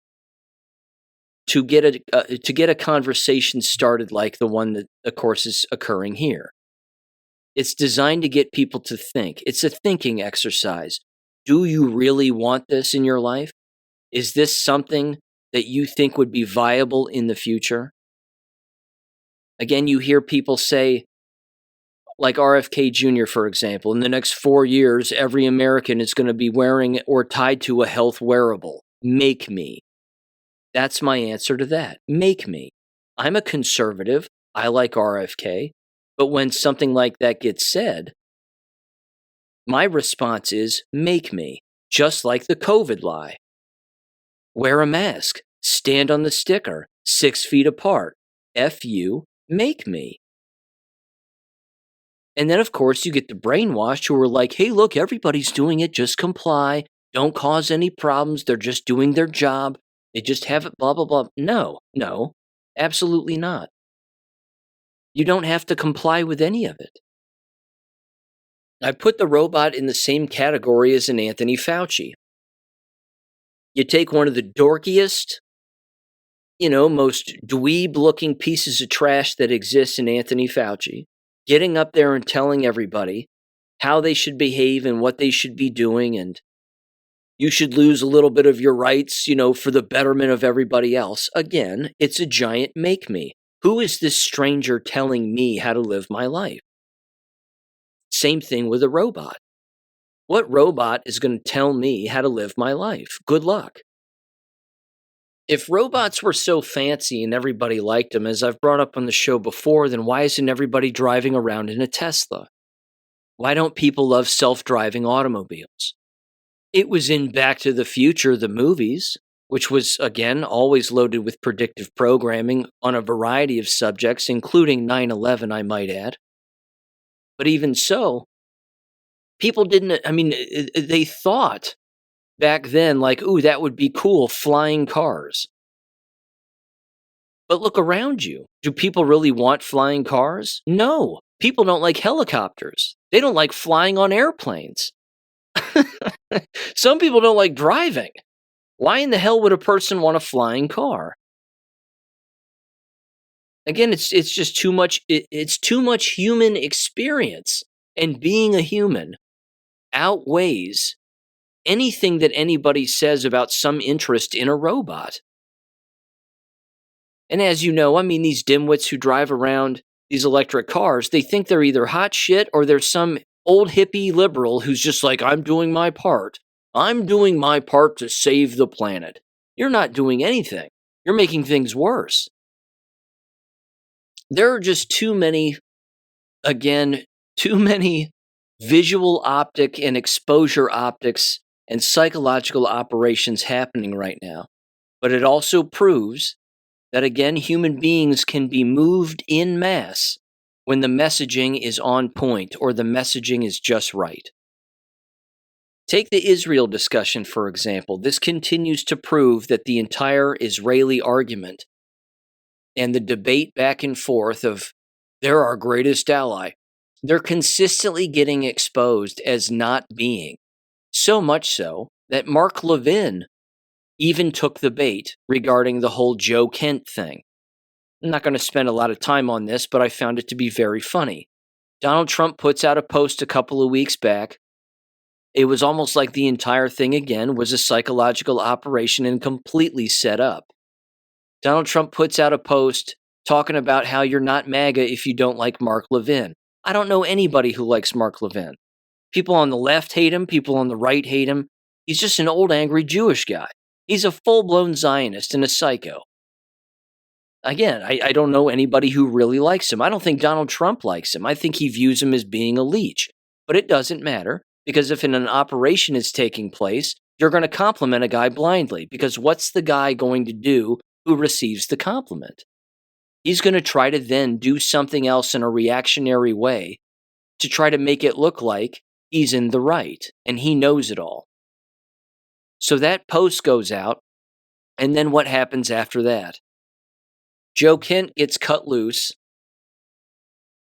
S1: to get a conversation started like the one that, of course, is occurring here. It's designed to get people to think. It's a thinking exercise. Do you really want this in your life? Is this something that you think would be viable in the future? Again, you hear people say, like RFK Jr., for example, in the next 4 years, every American is going to be wearing or tied to a health wearable. Make me. That's my answer to that. Make me. I'm a conservative. I like RFK. But when something like that gets said, my response is, make me. Just like the COVID lie. Wear a mask. Stand on the sticker. 6 feet apart. F you. Make me. And then, of course, you get the brainwashed who are like, hey, look, everybody's doing it. Just comply. Don't cause any problems. They're just doing their job. They just have it, blah, blah, blah. No, absolutely not. You don't have to comply with any of it. I put the robot in the same category as an Anthony Fauci. You take one of the dorkiest, most dweeb-looking pieces of trash that exists in Anthony Fauci, getting up there and telling everybody how they should behave and what they should be doing, and you should lose a little bit of your rights, for the betterment of everybody else. Again, it's a giant make me. Who is this stranger telling me how to live my life? Same thing with a robot. What robot is going to tell me how to live my life? Good luck. If robots were so fancy and everybody liked them, as I've brought up on the show before, then why isn't everybody driving around in a Tesla? Why don't people love self-driving automobiles? It was in Back to the Future, the movies, which was, again, always loaded with predictive programming on a variety of subjects, including 9/11, I might add. But even so, People didn't, they thought back then, like, ooh, that would be cool, flying cars. But look around you. Do people really want flying cars? No. People don't like helicopters. They don't like flying on airplanes. Some people don't like driving. Why in the hell would a person want a flying car? Again, it's just too much. It's too much human experience, and being a human outweighs anything that anybody says about some interest in a robot. And as you know, these dimwits who drive around these electric cars, they think they're either hot shit or they're some old hippie liberal who's just like, I'm doing my part. I'm doing my part to save the planet. You're not doing anything. You're making things worse. There are just too many visual optic and exposure optics and psychological operations happening right now. But it also proves that, again, human beings can be moved en masse when the messaging is on point or the messaging is just right. Take the Israel discussion, for example. This continues to prove that the entire Israeli argument and the debate back and forth of they're our greatest ally, they're consistently getting exposed as not being. So much so that Mark Levin even took the bait regarding the whole Joe Kent thing. I'm not going to spend a lot of time on this, but I found it to be very funny. Donald Trump puts out a post a couple of weeks back. It was almost like the entire thing, again, was a psychological operation and completely set up. Donald Trump puts out a post talking about how you're not MAGA if you don't like Mark Levin. I don't know anybody who likes Mark Levin. People on the left hate him. People on the right hate him. He's just an old, angry Jewish guy. He's a full-blown Zionist and a psycho. Again, I don't know anybody who really likes him. I don't think Donald Trump likes him. I think he views him as being a leech. But it doesn't matter, because if an operation is taking place, you're going to compliment a guy blindly, because what's the guy going to do who receives the compliment? He's going to try to then do something else in a reactionary way to try to make it look like he's in the right, and he knows it all. So that post goes out, and then what happens after that? Joe Kent gets cut loose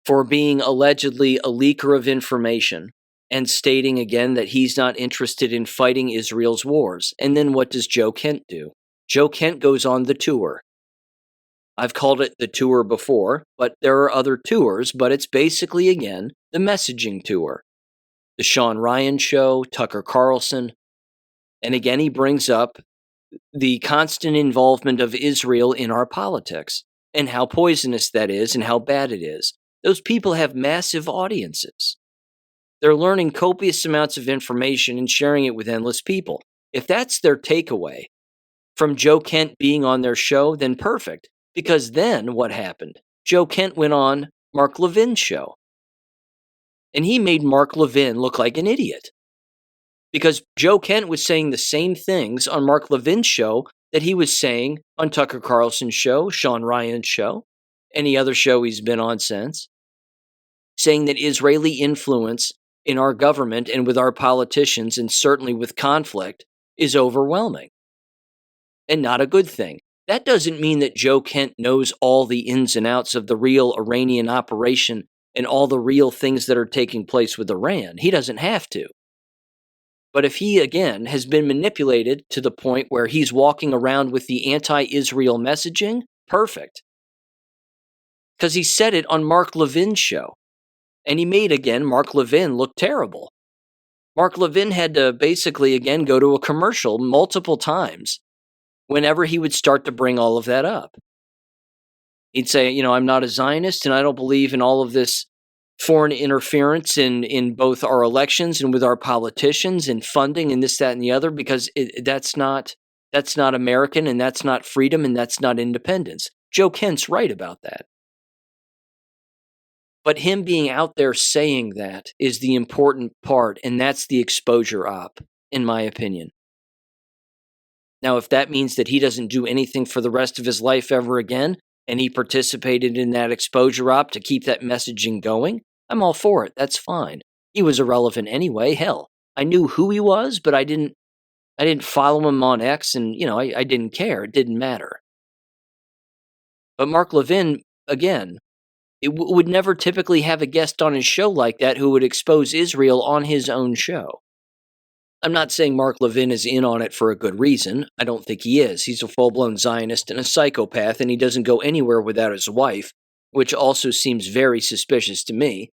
S1: for being allegedly a leaker of information and stating again that he's not interested in fighting Israel's wars. And then what does Joe Kent do? Joe Kent goes on the tour. I've called it the tour before, but there are other tours, but it's basically, again, the messaging tour. The Sean Ryan Show, Tucker Carlson. And again, he brings up the constant involvement of Israel in our politics and how poisonous that is and how bad it is. Those people have massive audiences. They're learning copious amounts of information and sharing it with endless people. If that's their takeaway from Joe Kent being on their show, then perfect. Because then what happened? Joe Kent went on Mark Levin's show. And he made Mark Levin look like an idiot. Because Joe Kent was saying the same things on Mark Levin's show that he was saying on Tucker Carlson's show, Sean Ryan's show, any other show he's been on since, saying that Israeli influence in our government and with our politicians, and certainly with conflict, is overwhelming and not a good thing. That doesn't mean that Joe Kent knows all the ins and outs of the real Iranian operation and all the real things that are taking place with Iran. He doesn't have to. But if he, again, has been manipulated to the point where he's walking around with the anti-Israel messaging, perfect. Because he said it on Mark Levin's show. And he made, again, Mark Levin look terrible. Mark Levin had to basically, again, go to a commercial multiple times whenever he would start to bring all of that up. He'd say, I'm not a Zionist and I don't believe in all of this foreign interference in both our elections and with our politicians and funding and this, that, and the other, because that's not American and that's not freedom and that's not independence. Joe Kent's right about that. But him being out there saying that is the important part, and that's the exposure op, in my opinion. Now, if that means that he doesn't do anything for the rest of his life ever again, and he participated in that exposure op to keep that messaging going, I'm all for it. That's fine. He was irrelevant anyway. Hell, I knew who he was, but I didn't follow him on X, and I didn't care. It didn't matter. But Mark Levin, again, would never typically have a guest on his show like that who would expose Israel on his own show. I'm not saying Mark Levin is in on it for a good reason. I don't think he is. He's a full-blown Zionist and a psychopath, and he doesn't go anywhere without his wife, which also seems very suspicious to me,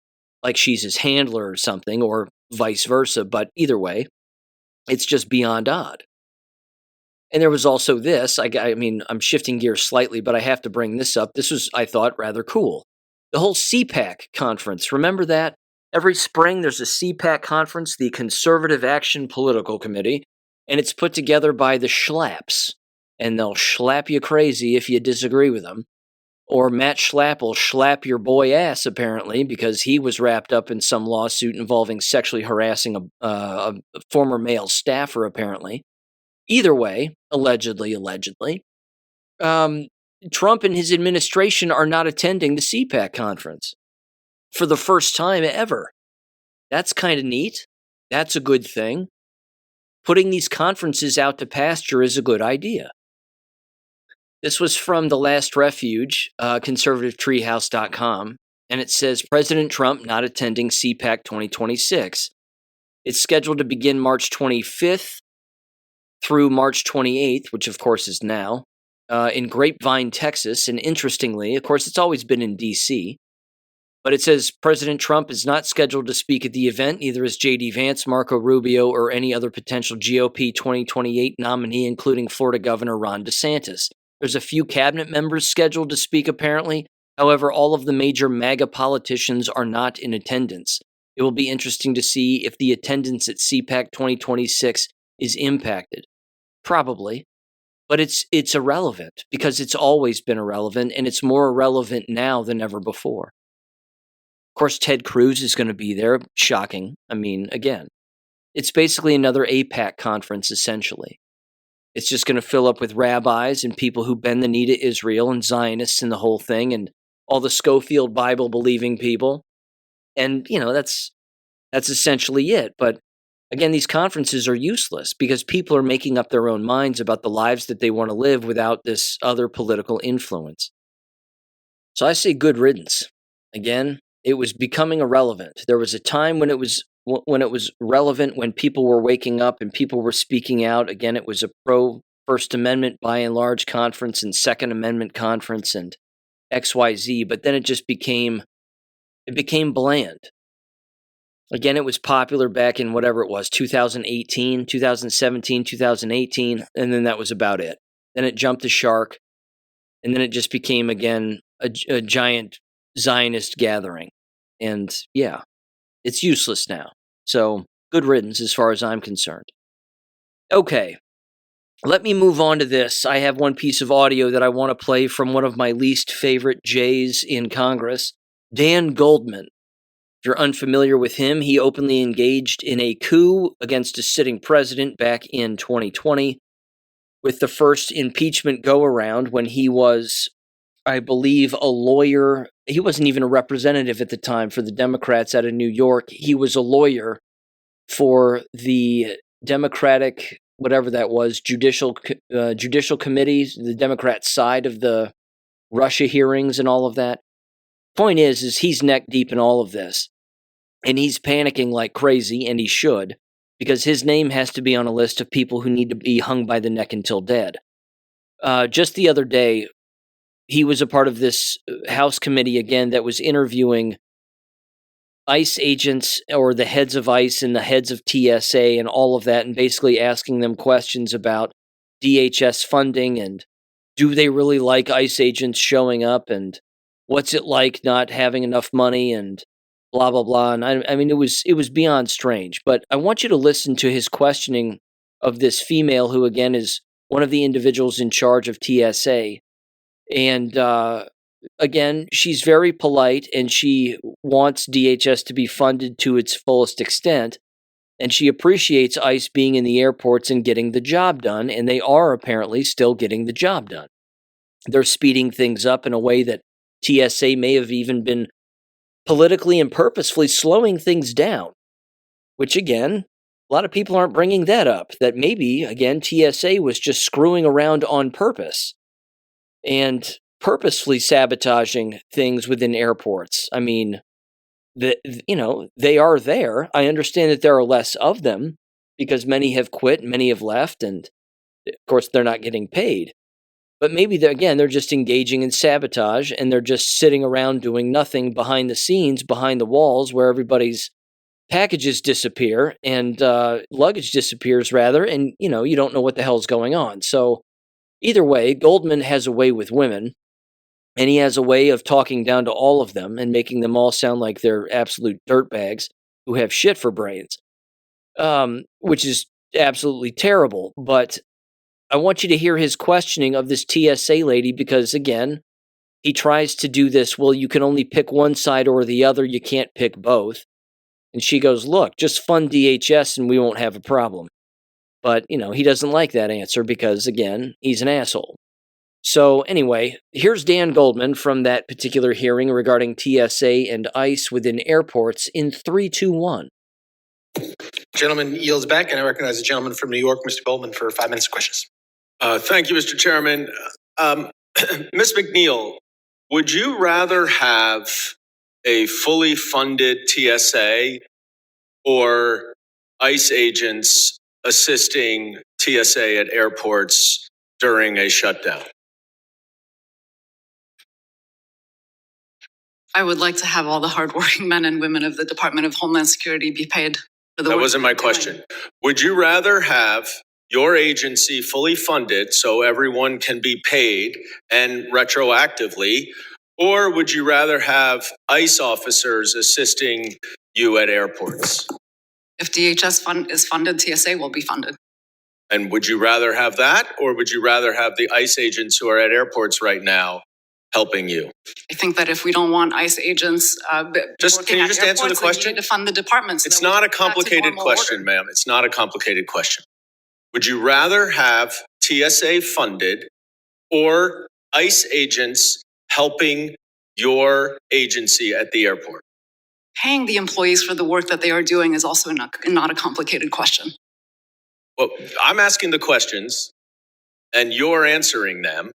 S1: like she's his handler or something, or vice versa, but either way, it's just beyond odd. And there was also this, I mean, I'm shifting gears slightly, but I have to bring this up. This was, I thought, rather cool. The whole CPAC conference, remember that? Every spring there's a CPAC conference, the Conservative Action Political Committee, and it's put together by the Schlaps. And they'll schlap you crazy if you disagree with them. Or Matt Schlapp will schlap your boy ass, apparently, because he was wrapped up in some lawsuit involving sexually harassing a former male staffer, apparently. Either way, allegedly, Trump and his administration are not attending the CPAC conference for the first time ever. That's kind of neat. That's a good thing. Putting these conferences out to pasture is a good idea. This was from The Last Refuge, conservativetreehouse.com, and it says President Trump not attending CPAC 2026. It's scheduled to begin March 25th through March 28th, which of course is now, in Grapevine, Texas. And interestingly, of course, it's always been in D.C., but it says President Trump is not scheduled to speak at the event, neither is J.D. Vance, Marco Rubio, or any other potential GOP 2028 nominee, including Florida Governor Ron DeSantis. There's a few cabinet members scheduled to speak, apparently. However, all of the major MAGA politicians are not in attendance. It will be interesting to see if the attendance at CPAC 2026 is impacted. Probably. But it's irrelevant, because it's always been irrelevant, and it's more irrelevant now than ever before. Of course, Ted Cruz is going to be there. Shocking. I mean, again, it's basically another AIPAC conference, essentially. It's just going to fill up with rabbis and people who bend the knee to Israel and Zionists and the whole thing, and all the Schofield Bible-believing people. And, that's essentially it. But again, these conferences are useless because people are making up their own minds about the lives that they want to live without this other political influence. So I say good riddance. Again, it was becoming irrelevant. There was a time when it was relevant, when people were waking up and people were speaking out. Again, it was a pro-First Amendment by and large conference and Second Amendment conference and XYZ, but then it just became bland. Again, it was popular back in whatever it was, 2018, 2017, 2018, and then that was about it. Then it jumped the shark, and then it just became, again, a giant Zionist gathering. And yeah, it's useless now. So, good riddance as far as I'm concerned. Okay, let me move on to this. I have one piece of audio that I want to play from one of my least favorite Jays in Congress, Dan Goldman. If you're unfamiliar with him, he openly engaged in a coup against a sitting president back in 2020 with the first impeachment go-around when he was, I believe, a lawyer. He wasn't even a representative at the time for the Democrats out of New York. He was a lawyer for the Democratic, whatever that was, judicial committees, the Democrat side of the Russia hearings and all of that. Point is he's neck deep in all of this, and he's panicking like crazy, and he should, because his name has to be on a list of people who need to be hung by the neck until dead. Just the other day, he was a part of this House committee, again, that was interviewing ICE agents, or the heads of ICE and the heads of TSA and all of that, and basically asking them questions about DHS funding and do they really like ICE agents showing up, and what's it like not having enough money, and blah, blah, blah. And I mean, it was beyond strange. But I want you to listen to his questioning of this female who, again, is one of the individuals in charge of TSA. And again, she's very polite, and she wants DHS to be funded to its fullest extent. And she appreciates ICE being in the airports and getting the job done. And they are apparently still getting the job done. They're speeding things up in a way that TSA may have even been politically and purposefully slowing things down. which again, a lot of people aren't bringing that up, that maybe, again, TSA was just screwing around on purpose and purposefully sabotaging things within airports. I mean, they are there. I understand that there are less of them because many have quit, many have left, and of course, they're not getting paid. But maybe, they're just engaging in sabotage, and they're just sitting around doing nothing behind the scenes, behind the walls, where everybody's packages disappear and luggage disappears, rather, and, you don't know what the hell's going on. So either way, Goldman has a way with women, and he has a way of talking down to all of them and making them all sound like they're absolute dirtbags who have shit for brains, which is absolutely terrible. But I want you to hear his questioning of this TSA lady because, again, he tries to do this, well, you can only pick one side or the other, you can't pick both. And she goes, look, just fund DHS and we won't have a problem. But, he doesn't like that answer because, again, he's an asshole. So anyway, here's Dan Goldman from that particular hearing regarding TSA and ICE within airports in 3, 2, 1.
S3: Gentleman yields back, and I recognize the gentleman from New York, Mr. Goldman, for 5 minutes of questions.
S4: Thank you, Mr. Chairman. Ms. McNeil, would you rather have a fully funded TSA or ICE agents assisting TSA at airports during a shutdown?
S5: I would like to have all the hardworking men and women of the Department of Homeland Security be paid for the work.
S4: That wasn't my question. Would you rather have your agency fully funded so everyone can be paid and retroactively, or would you rather have ICE officers assisting you at airports?
S5: If DHS is funded, TSA will be funded.
S4: And would you rather have that, or would you rather have the ICE agents who are at airports right now helping you?
S5: I think that if we don't want ICE agents
S4: can you just answer the question?
S5: We need to fund the departments.
S4: It's not a complicated question, ma'am. It's not a complicated question. Would you rather have TSA funded or ICE agents helping your agency at the airport?
S5: Paying the employees for the work that they are doing is also not a complicated question.
S4: Well, I'm asking the questions and you're answering them.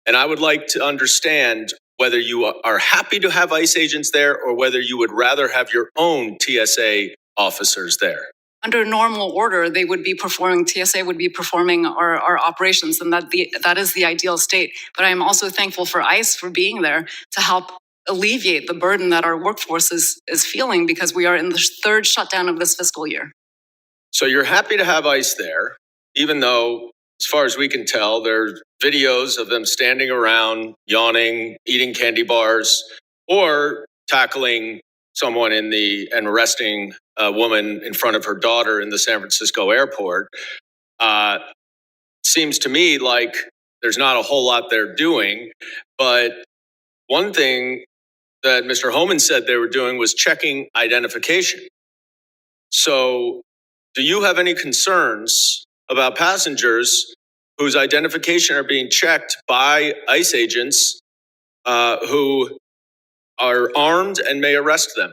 S4: And I would like to understand whether you are happy to have ICE agents there or whether you would rather have your own TSA officers there.
S5: Under normal order, TSA would be performing our operations, and that is the ideal state. But I am also thankful for ICE for being there to help alleviate the burden that our workforce is feeling because we are in the third shutdown of this fiscal year.
S4: So you're happy to have ICE there, even though, as far as we can tell, there are videos of them standing around, yawning, eating candy bars, or tackling someone and arresting a woman in front of her daughter in the San Francisco airport. Seems to me like there's not a whole lot they're doing, but one thing that Mr. Homan said they were doing was checking identification. So do you have any concerns about passengers whose identification are being checked by ICE agents who are armed and may arrest them?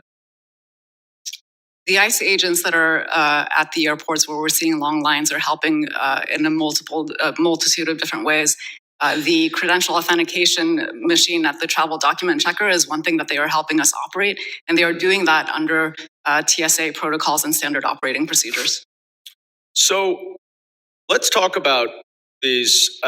S5: The ICE agents that are at the airports where we're seeing long lines are helping in a multitude of different ways. The credential authentication machine at the travel document checker is one thing that they are helping us operate, and they are doing that under TSA protocols and standard operating procedures.
S4: So let's talk about this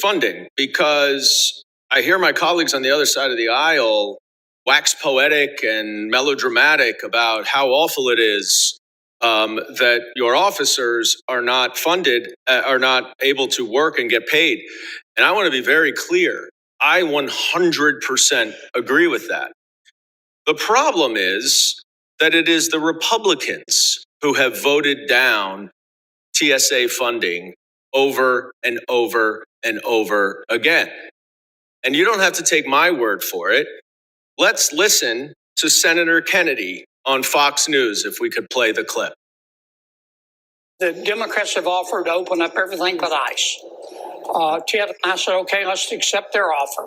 S4: funding, because I hear my colleagues on the other side of the aisle wax poetic and melodramatic about how awful it is that your officers are not funded, are not able to work and get paid. And I want to be very clear. I 100% agree with that. The problem is that it is the Republicans who have voted down TSA funding over and over and over again. And you don't have to take my word for it. Let's listen to Senator Kennedy on Fox News, if we could play the clip.
S6: The Democrats have offered to open up everything but ICE. I said, okay, let's accept their offer.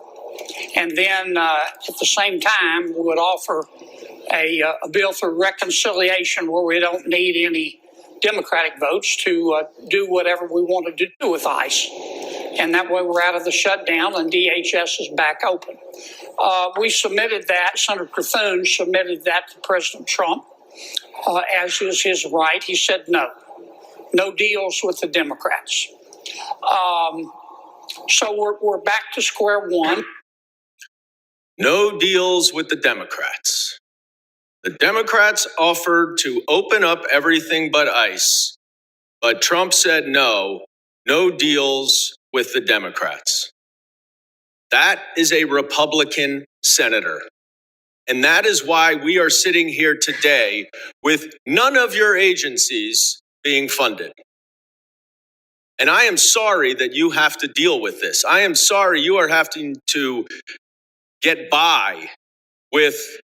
S6: And then at the same time, we would offer a bill for reconciliation where we don't need any Democratic votes to do whatever we wanted to do with ICE. And that way we're out of the shutdown and DHS is back open. We submitted that, Senator Thune submitted that to President Trump, as is his right. He said no deals with the Democrats. So we're back to square one.
S4: No deals with the Democrats. The Democrats offered to open up everything but ICE, but Trump said no deals with the Democrats. That is a Republican senator. And that is why we are sitting here today with none of your agencies being funded. And I am sorry that you have to deal with this. I am sorry you are having to get by with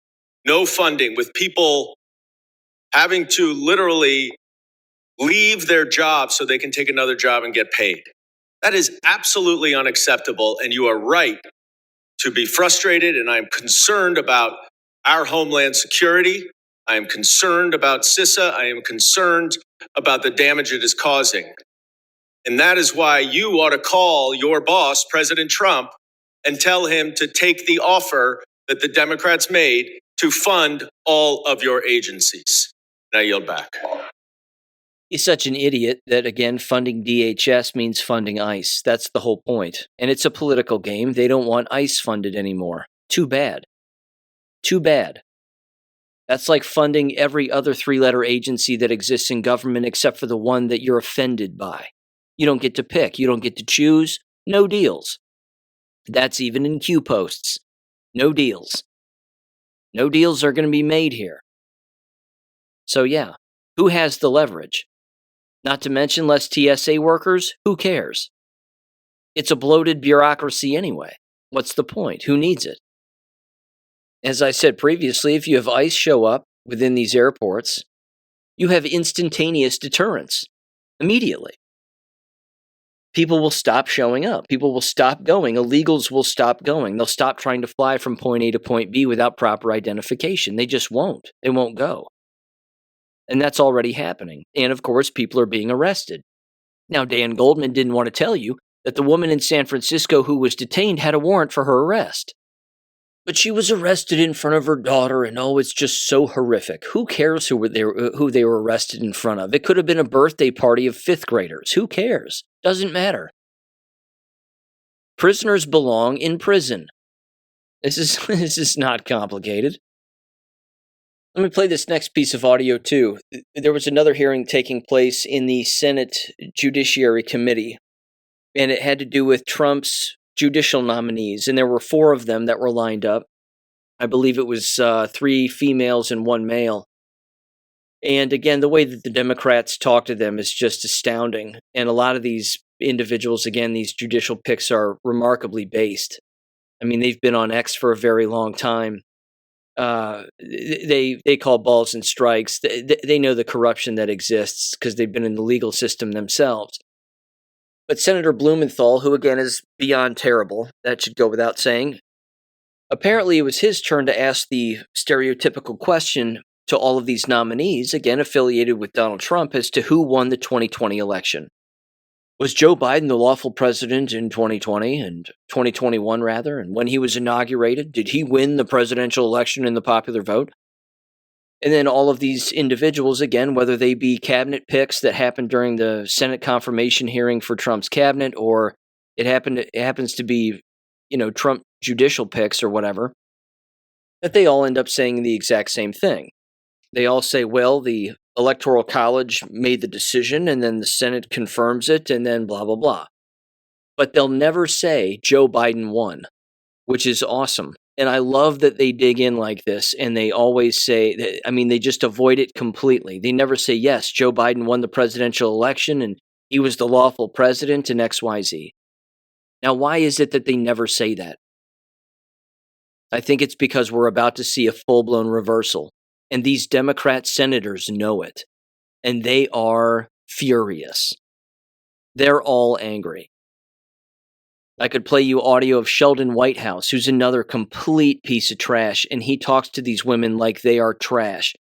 S4: no funding, with people having to literally leave their job so they can take another job and get paid. That is absolutely unacceptable, and you are right to be frustrated, and I'm concerned about our homeland security. I am concerned about CISA. I am concerned about the damage it is causing. And that is why you ought to call your boss, President Trump, and tell him to take the offer that the Democrats made to fund all of your agencies. And I yield back.
S1: He's such an idiot that, again, funding DHS means funding ICE. That's the whole point. And it's a political game. They don't want ICE funded anymore. Too bad. Too bad. That's like funding every other three-letter agency that exists in government except for the one that you're offended by. You don't get to pick. You don't get to choose. No deals. That's even in Q posts. No deals. No deals are going to be made here. So yeah, who has the leverage? Not to mention less TSA workers, who cares? It's a bloated bureaucracy anyway. What's the point? Who needs it? As I said previously, if you have ICE show up within these airports, you have instantaneous deterrence immediately. People will stop showing up. People will stop going. Illegals will stop going. They'll stop trying to fly from point A to point B without proper identification. They just won't. They won't go. And that's already happening. And of course, people are being arrested. Now, Dan Goldman didn't want to tell you that the woman in San Francisco who was detained had a warrant for her arrest. But she was arrested in front of her daughter, and oh, it's just so horrific. Who cares who they were arrested in front of? It could have been a birthday party of fifth graders. Who cares? Doesn't matter. Prisoners belong in prison. This is not complicated. Let me play this next piece of audio too. There was another hearing taking place in the Senate Judiciary Committee, and it had to do with Trump's judicial nominees, and there were 4 of them that were lined up. I believe it was 3 females and 1 male. And again, the way that the Democrats talk to them is just astounding. And a lot of these individuals, again, these judicial picks are remarkably based. I mean, they've been on X for a very long time. They call balls and strikes. They know the corruption that exists because they've been in the legal system themselves. But Senator Blumenthal, who again is beyond terrible, that should go without saying, apparently it was his turn to ask the stereotypical question to all of these nominees, again affiliated with Donald Trump, as to who won the 2020 election. Was Joe Biden the lawful president in 2020 and 2021 rather? And when he was inaugurated, did he win the presidential election in the popular vote? And then all of these individuals, again, whether they be cabinet picks that happened during the Senate confirmation hearing for Trump's cabinet, or it happens to be, Trump judicial picks or whatever, that they all end up saying the exact same thing. They all say, well, the Electoral College made the decision, and then the Senate confirms it, and then blah, blah, blah. But they'll never say Joe Biden won, which is awesome. And I love that they dig in like this, and they always say, they just avoid it completely. They never say, yes, Joe Biden won the presidential election, and he was the lawful president, and XYZ. Now, why is it that they never say that? I think it's because we're about to see a full-blown reversal. And these Democrat senators know it. And they are furious. They're all angry. I could play you audio of Sheldon Whitehouse, who's another complete piece of trash, and he talks to these women like they are trash.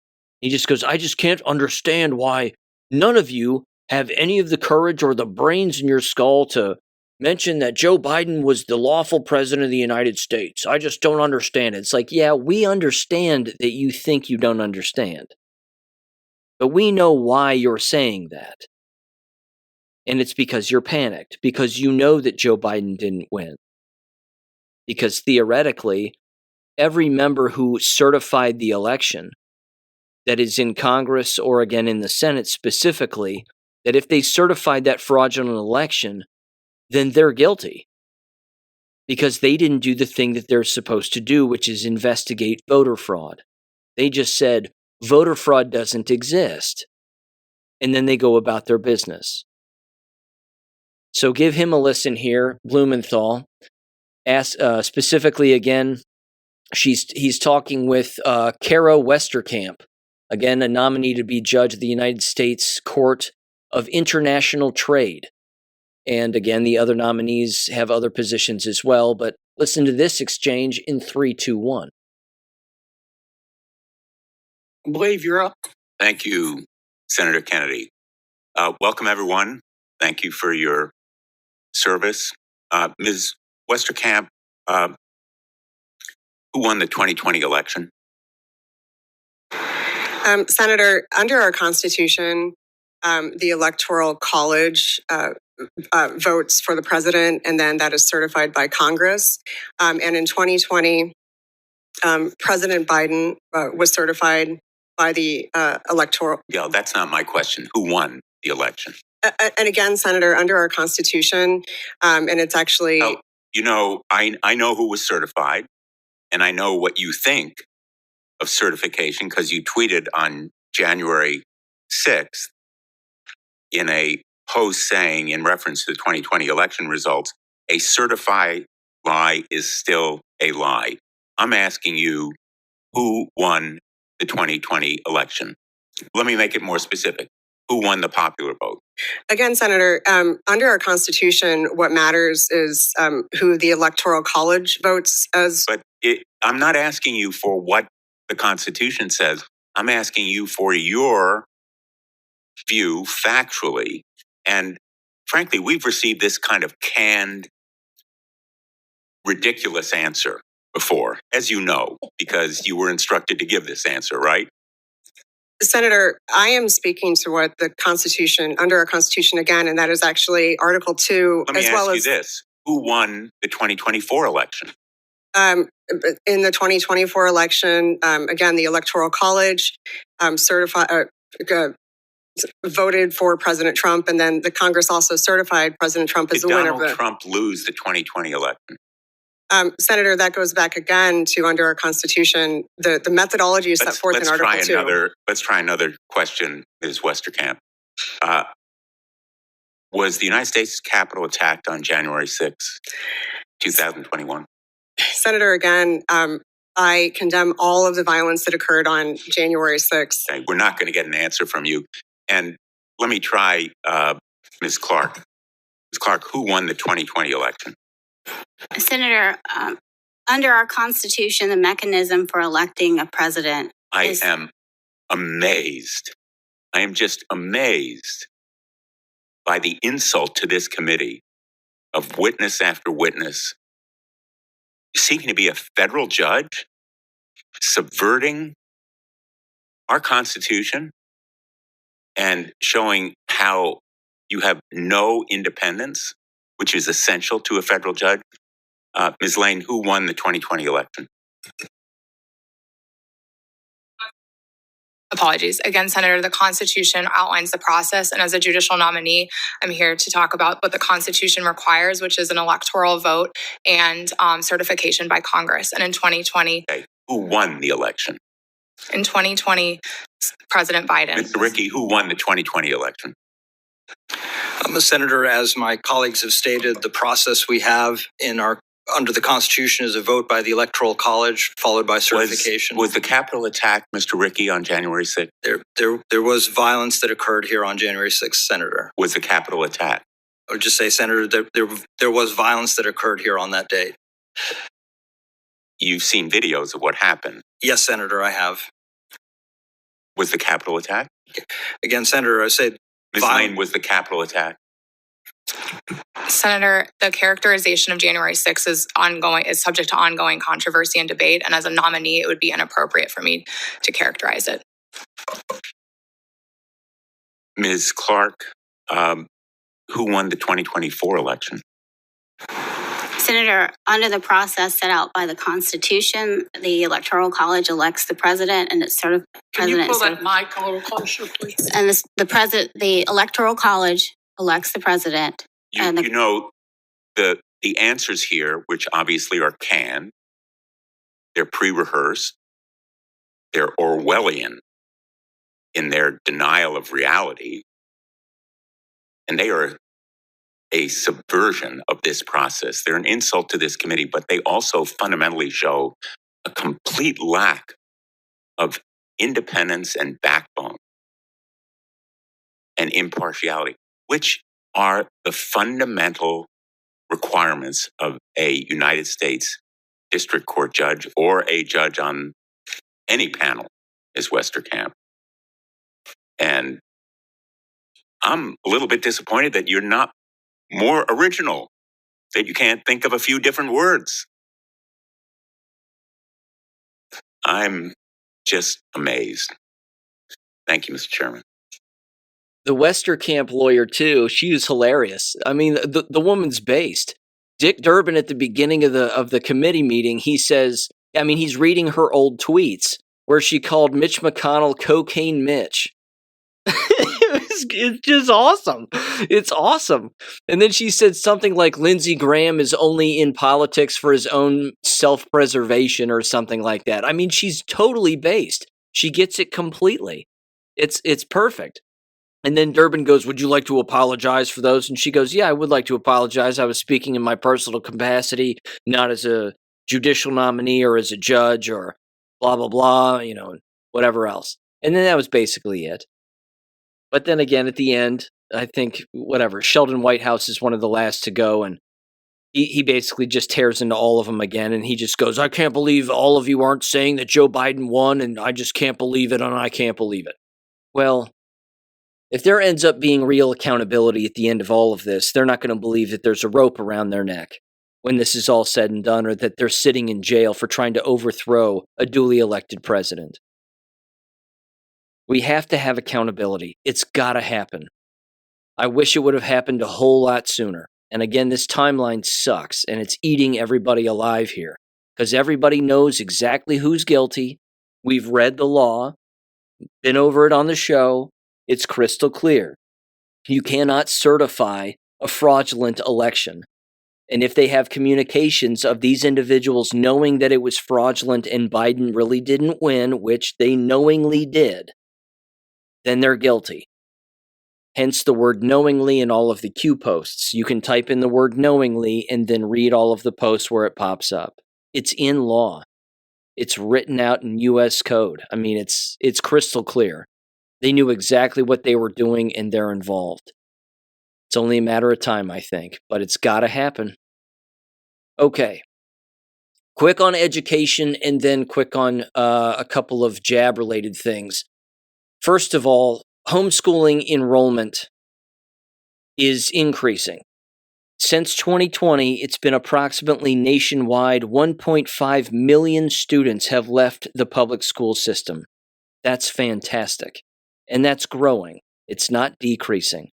S1: He just goes, I just can't understand why none of you have any of the courage or the brains in your skull to mention that Joe Biden was the lawful president of the United States. I just don't understand it. It's like, yeah, we understand that you think you don't understand. But we know why you're saying that. And it's because you're panicked, because you know that Joe Biden didn't win. Because theoretically, every member who certified the election that is in Congress or again in the Senate specifically, that if they certified that fraudulent election, then they're guilty. Because they didn't do the thing that they're supposed to do, which is investigate voter fraud. They just said, voter fraud doesn't exist. And then they go about their business. So give him a listen here, Blumenthal. Ask specifically again, he's talking with Kara Westerkamp, again a nominee to be judge of the United States Court of International Trade. And again, the other nominees have other positions as well. But listen to this exchange in 3, 2, 1.
S6: I believe you're up.
S7: Thank you, Senator Kennedy. Welcome, everyone. Thank you for your service. Ms. Westerkamp, who won the 2020 election?
S8: Senator, under our Constitution, the Electoral College votes for the president, and then that is certified by Congress. And in 2020, President Biden was certified by the Electoral.
S7: Yeah, that's not my question. Who won the election?
S8: And again, Senator, under our Constitution, and it's actually...
S7: Oh, you know, I know who was certified, and I know what you think of certification because you tweeted on January 6th in a post saying, in reference to the 2020 election results, a certified lie is still a lie. I'm asking you, who won the 2020 election? Let me make it more specific. Who won the popular vote?
S8: Again, Senator, under our Constitution, what matters is who the Electoral College votes as.
S7: But I'm not asking you for what the Constitution says. I'm asking you for your view factually. And frankly, we've received this kind of canned, ridiculous answer before, as you know, because you were instructed to give this answer, right?
S8: Senator, I am speaking to what the Constitution, under our Constitution again, and that is actually Article 2,
S7: Let me
S8: as well
S7: ask
S8: as...
S7: you this. Who won the 2024 election?
S8: In the 2024 election, again, the Electoral College voted for President Trump, and then the Congress also certified President Trump as the winner.
S7: Did Donald Trump lose the 2020 election?
S8: Senator, that goes back again to under our Constitution, the methodology is set forth in Article 2.
S7: Let's try another question, Ms. Westerkamp. Was the United States Capitol attacked on January 6, 2021?
S8: Senator, again, I condemn all of the violence that occurred on January 6th.
S7: Okay, we're not going to get an answer from you. And let me try Ms. Clark. Ms. Clark, who won the 2020 election?
S9: Senator, under our Constitution, the mechanism for electing a president
S7: I am amazed. I am just amazed by the insult to this committee of witness after witness seeking to be a federal judge, subverting our Constitution, and showing how you have no independence, which is essential to a federal judge. Ms. Lane, who won the 2020 election?
S10: Apologies. Again, Senator, the Constitution outlines the process, and as a judicial nominee, I'm here to talk about what the Constitution requires, which is an electoral vote and certification by Congress. And in 2020...
S7: Okay. Who won the election?
S10: In 2020, President Biden.
S7: Mr. Rickey, who won the 2020 election?
S11: Senator, as my colleagues have stated, the process we have under the Constitution is a vote by the Electoral College, followed by certification.
S7: Was the Capitol attacked, Mr. Rickey, on January 6th?
S11: There was violence that occurred here on January 6th, Senator.
S7: Was the Capitol attacked?
S11: or just say, Senator, there was violence that occurred here on that date.
S7: You've seen videos of what happened.
S11: Yes, Senator, I have.
S7: Was the Capitol attack?
S11: Again, Senator, I say
S7: Ms. Lane, was the Capitol attack?
S10: Senator, the characterization of January 6th is subject to ongoing controversy and debate. And as a nominee, it would be inappropriate for me to characterize it.
S7: Ms. Clark, who won the 2024 election?
S9: Senator, under the process set out by the Constitution, the Electoral College elects the president, and it's president.
S6: Can you pull that mic a little closer, please?
S9: And the Electoral College elects the president.
S7: You know, the answers here, which obviously are canned, they're pre-rehearsed, they're Orwellian in their denial of reality, and they are a subversion of this process. They're an insult to this committee, but they also fundamentally show a complete lack of independence and backbone and impartiality, which are the fundamental requirements of a United States District Court judge or a judge on any panel, is Westerkamp. And I'm a little bit disappointed that you're not more original, that you can't think of a few different words. I'm just amazed. Thank you, Mr. Chairman.
S1: The Westerkamp lawyer, too, she was hilarious. I mean, the woman's based. Dick Durbin at the beginning of the committee meeting, he says, I mean, he's reading her old tweets where she called Mitch McConnell Cocaine Mitch. It's just awesome. It's awesome. And then she said something like Lindsey Graham is only in politics for his own self-preservation or something like that. I mean, she's totally based. She gets it completely. It's perfect. And then Durbin goes, would you like to apologize for those? And she goes, yeah, I would like to apologize. I was speaking in my personal capacity, not as a judicial nominee or as a judge or blah, blah, blah, whatever else. And then that was basically it. But then again, at the end, I think, Sheldon Whitehouse is one of the last to go, and he basically just tears into all of them again, and he just goes, I can't believe all of you aren't saying that Joe Biden won, and I just can't believe it, and I can't believe it. Well, if there ends up being real accountability at the end of all of this, they're not going to believe that there's a rope around their neck when this is all said and done, or that they're sitting in jail for trying to overthrow a duly elected president. We have to have accountability. It's got to happen. I wish it would have happened a whole lot sooner. And again, this timeline sucks, and it's eating everybody alive here, because everybody knows exactly who's guilty. We've read the law, been over it on the show. It's crystal clear. You cannot certify a fraudulent election. And if they have communications of these individuals knowing that it was fraudulent and Biden really didn't win, which they knowingly did, then they're guilty. Hence the word knowingly in all of the Q posts. You can type in the word knowingly and then read all of the posts where it pops up. It's in law. It's written out in U.S. code. I mean, it's crystal clear. They knew exactly what they were doing, and they're involved. It's only a matter of time, I think, but it's got to happen. Okay. Quick on education, and then quick on a couple of jab-related things. First of all, homeschooling enrollment is increasing. Since 2020, it's been approximately nationwide 1.5 million students have left the public school system. That's fantastic. And that's growing. It's not decreasing.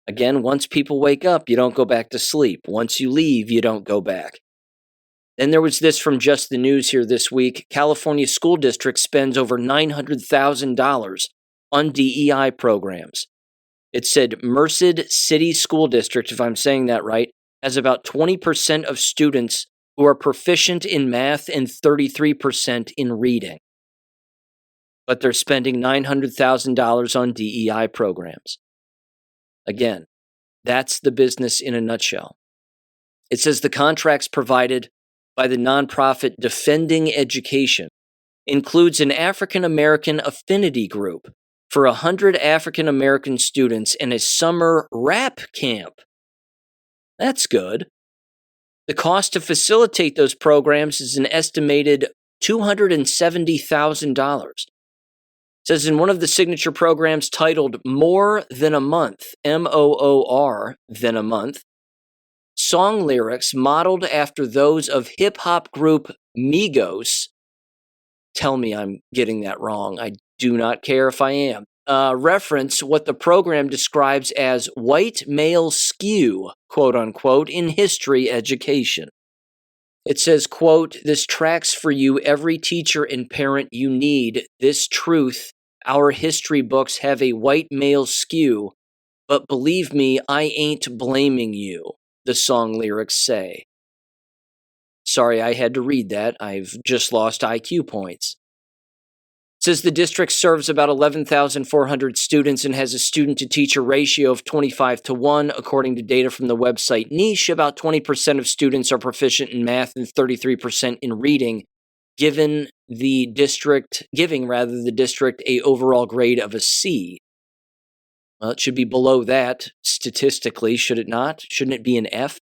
S1: Again, once people wake up, you don't go back to sleep. Once you leave, you don't go back. Then there was this from Just the News here this week. California school district spends over $900,000 on DEI programs. It said Merced City School District, if I'm saying that right, has about 20% of students who are proficient in math and 33% in reading. But they're spending $900,000 on DEI programs. Again, that's the business in a nutshell. It says the contracts provided by the nonprofit Defending Education includes an African American affinity group for 100 African American students and a summer rap camp That's good. The cost to facilitate those programs is an estimated $270,000. It says in one of the signature programs titled More Than a Month, MOOR than a month, song lyrics modeled after those of hip-hop group Migos. Tell me I'm getting that wrong. I do not care if I am. Reference what the program describes as white male skew, quote unquote, in history education. It says, quote, "This tracks for you every teacher and parent you need. This truth, our history books have a white male skew, but believe me, I ain't blaming you," the song lyrics say. Sorry, I had to read that. I've just lost IQ points. It says the district serves about 11,400 students and has a student-to-teacher ratio of 25-1. According to data from the website Niche, about 20% of students are proficient in math and 33% in reading, giving the district a overall grade of a C. Well, it should be below that statistically, should it not? Shouldn't it be an F?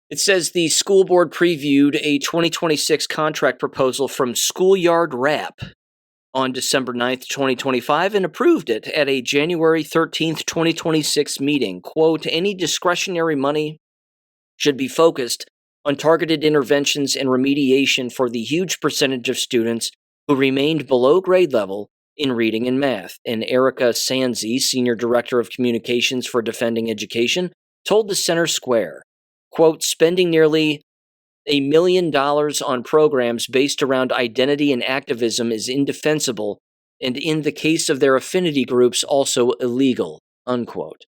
S1: It says the school board previewed a 2026 contract proposal from Schoolyard Rap on December 9th, 2025, and approved it at a January 13th, 2026 meeting. Quote, "Any discretionary money should be focused on targeted interventions and remediation for the huge percentage of students who remained below grade level in reading and math." And Erica Sanzi, Senior Director of Communications for Defending Education, told the Center Square, quote, "Spending nearly $1 million on programs based around identity and activism is indefensible, and in the case of their affinity groups, also illegal," unquote.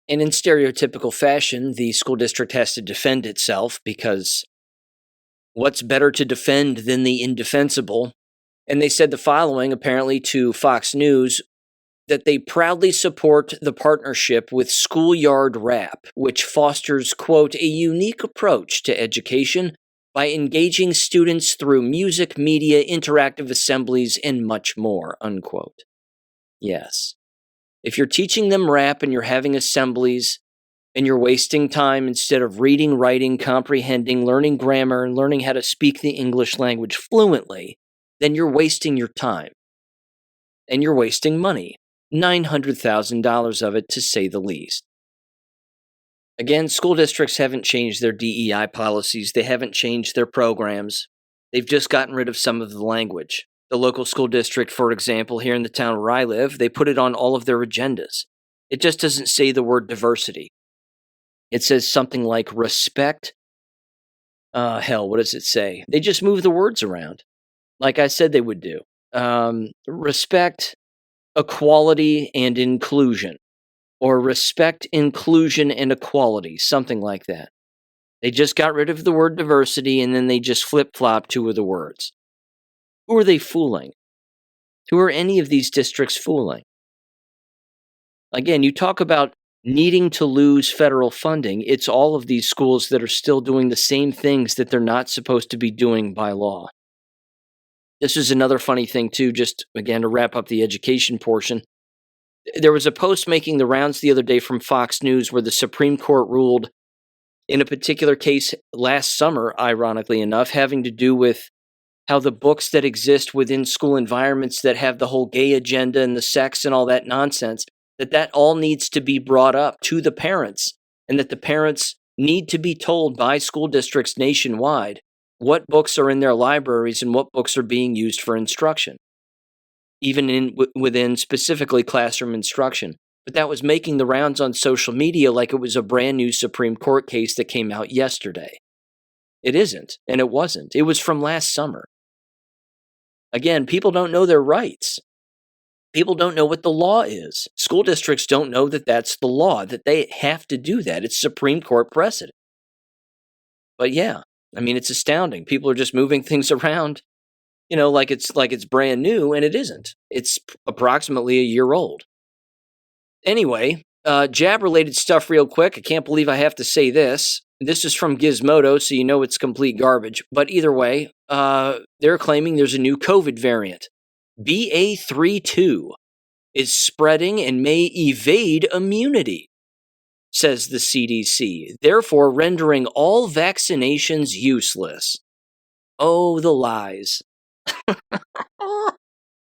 S1: And in stereotypical fashion, the school district has to defend itself because what's better to defend than the indefensible? And they said the following, apparently to Fox News, that they proudly support the partnership with Schoolyard Rap, which fosters, quote, "a unique approach to education by engaging students through music, media, interactive assemblies, and much more," unquote. Yes. If you're teaching them rap and you're having assemblies and you're wasting time instead of reading, writing, comprehending, learning grammar, and learning how to speak the English language fluently, then you're wasting your time. And you're wasting money. $900,000 of it, to say the least. Again, school districts haven't changed their DEI policies. They haven't changed their programs. They've just gotten rid of some of the language. The local school district, for example, here in the town where I live, they put it on all of their agendas. It just doesn't say the word diversity. It says something like respect. What does it say? They just move the words around, like I said they would do. Respect, equality, and inclusion, or respect, inclusion, and equality, something like that. They just got rid of the word diversity, and then they just flip-flopped two of the words. Who are they fooling? Who are any of these districts fooling? Again, you talk about needing to lose federal funding. It's all of these schools that are still doing the same things that they're not supposed to be doing by law. This is another funny thing, too, just, again, to wrap up the education portion. There was a post making the rounds the other day from Fox News where the Supreme Court ruled in a particular case last summer, ironically enough, having to do with how the books that exist within school environments that have the whole gay agenda and the sex and all that nonsense, that all needs to be brought up to the parents, and that the parents need to be told by school districts nationwide what books are in their libraries and what books are being used for instruction, even within specifically classroom instruction. But that was making the rounds on social media like it was a brand new Supreme Court case that came out yesterday. It isn't, and it wasn't. It was from last summer. Again, people don't know their rights. People don't know what the law is. School districts don't know that that's the law, that they have to do that. It's Supreme Court precedent. But yeah, I mean, it's astounding. People are just moving things around, like it's brand new, and it isn't. It's approximately a year old. Anyway, jab-related stuff real quick. I can't believe I have to say this. This is from Gizmodo, so you know it's complete garbage. But either way, they're claiming there's a new COVID variant. BA.3.2 is spreading and may evade immunity. says the CDC, therefore rendering all vaccinations useless. Oh, the lies.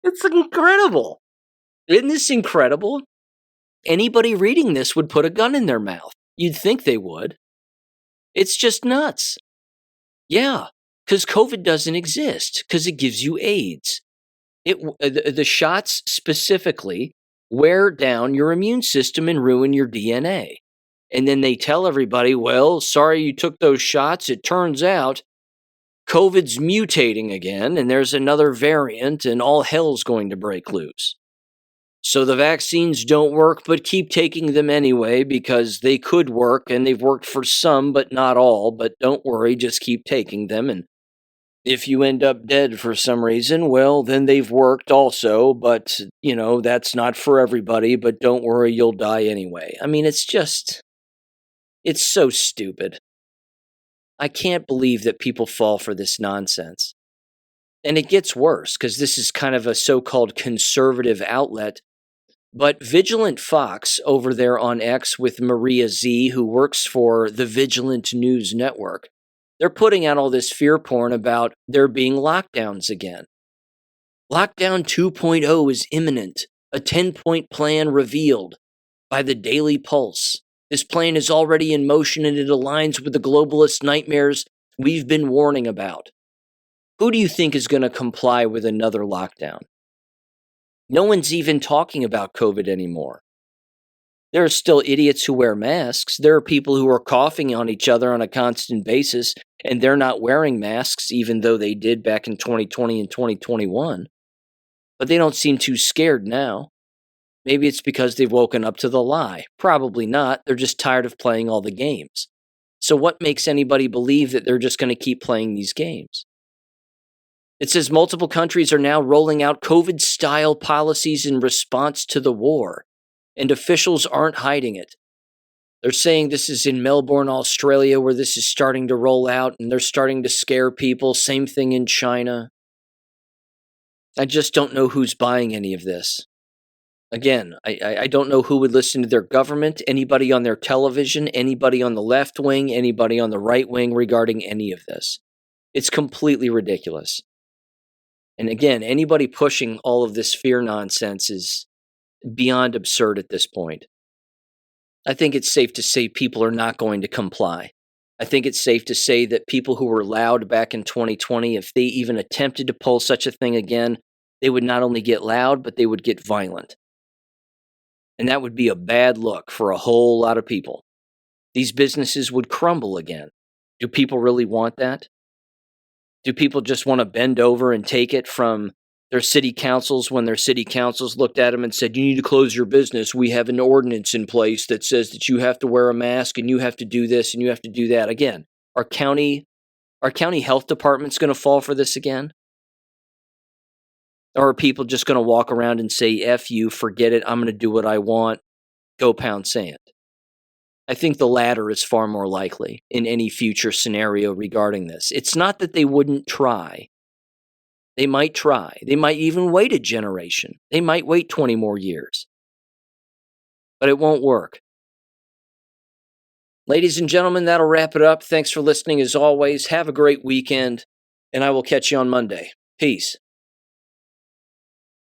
S1: It's incredible. Isn't this incredible? Anybody reading this would put a gun in their mouth. You'd think they would. It's just nuts. Yeah, because COVID doesn't exist, because it gives you AIDS. The shots specifically wear down your immune system and ruin your DNA. And then they tell everybody, well, sorry you took those shots. It turns out COVID's mutating again, and there's another variant, and all hell's going to break loose. So the vaccines don't work, but keep taking them anyway because they could work, and they've worked for some, but not all. But don't worry, just keep taking them. And if you end up dead for some reason, well, then they've worked also, but, that's not for everybody, but don't worry, you'll die anyway. I mean, it's so stupid. I can't believe that people fall for this nonsense. And it gets worse, because this is kind of a so-called conservative outlet. But Vigilant Fox over there on X with Maria Z, who works for the Vigilant News Network, they're putting out all this fear porn about there being lockdowns again. Lockdown 2.0 is imminent. A 10-point plan revealed by the Daily Pulse. This plan is already in motion and it aligns with the globalist nightmares we've been warning about. Who do you think is going to comply with another lockdown? No one's even talking about COVID anymore. There are still idiots who wear masks. There are people who are coughing on each other on a constant basis, and they're not wearing masks, even though they did back in 2020 and 2021. But they don't seem too scared now. Maybe it's because they've woken up to the lie. Probably not. They're just tired of playing all the games. So what makes anybody believe that they're just going to keep playing these games? It says multiple countries are now rolling out COVID-style policies in response to the war, and officials aren't hiding it. They're saying this is in Melbourne, Australia, where this is starting to roll out, and they're starting to scare people. Same thing in China. I just don't know who's buying any of this. Again, I don't know who would listen to their government, anybody on their television, anybody on the left wing, anybody on the right wing regarding any of this. It's completely ridiculous. And again, anybody pushing all of this fear nonsense is beyond absurd at this point. I think it's safe to say people are not going to comply. I think it's safe to say that people who were loud back in 2020, if they even attempted to pull such a thing again, they would not only get loud, but they would get violent. And that would be a bad look for a whole lot of people. These businesses would crumble again. Do people really want that? Do people just want to bend over and take it from their city councils when their city councils looked at them and said, you need to close your business. We have an ordinance in place that says that you have to wear a mask and you have to do this and you have to do that. Again, our county health department's going to fall for this again? Or are people just going to walk around and say, F you, forget it, I'm going to do what I want, go pound sand? I think the latter is far more likely in any future scenario regarding this. It's not that they wouldn't try. They might try. They might even wait a generation. They might wait 20 more years. But it won't work. Ladies and gentlemen, that'll wrap it up. Thanks for listening as always. Have a great weekend, and I will catch you on Monday. Peace.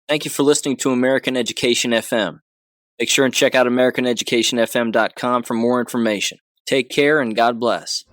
S1: Thank you for listening to American Education FM. Make sure and check out AmericanEducationFM.com for more information. Take care and God bless.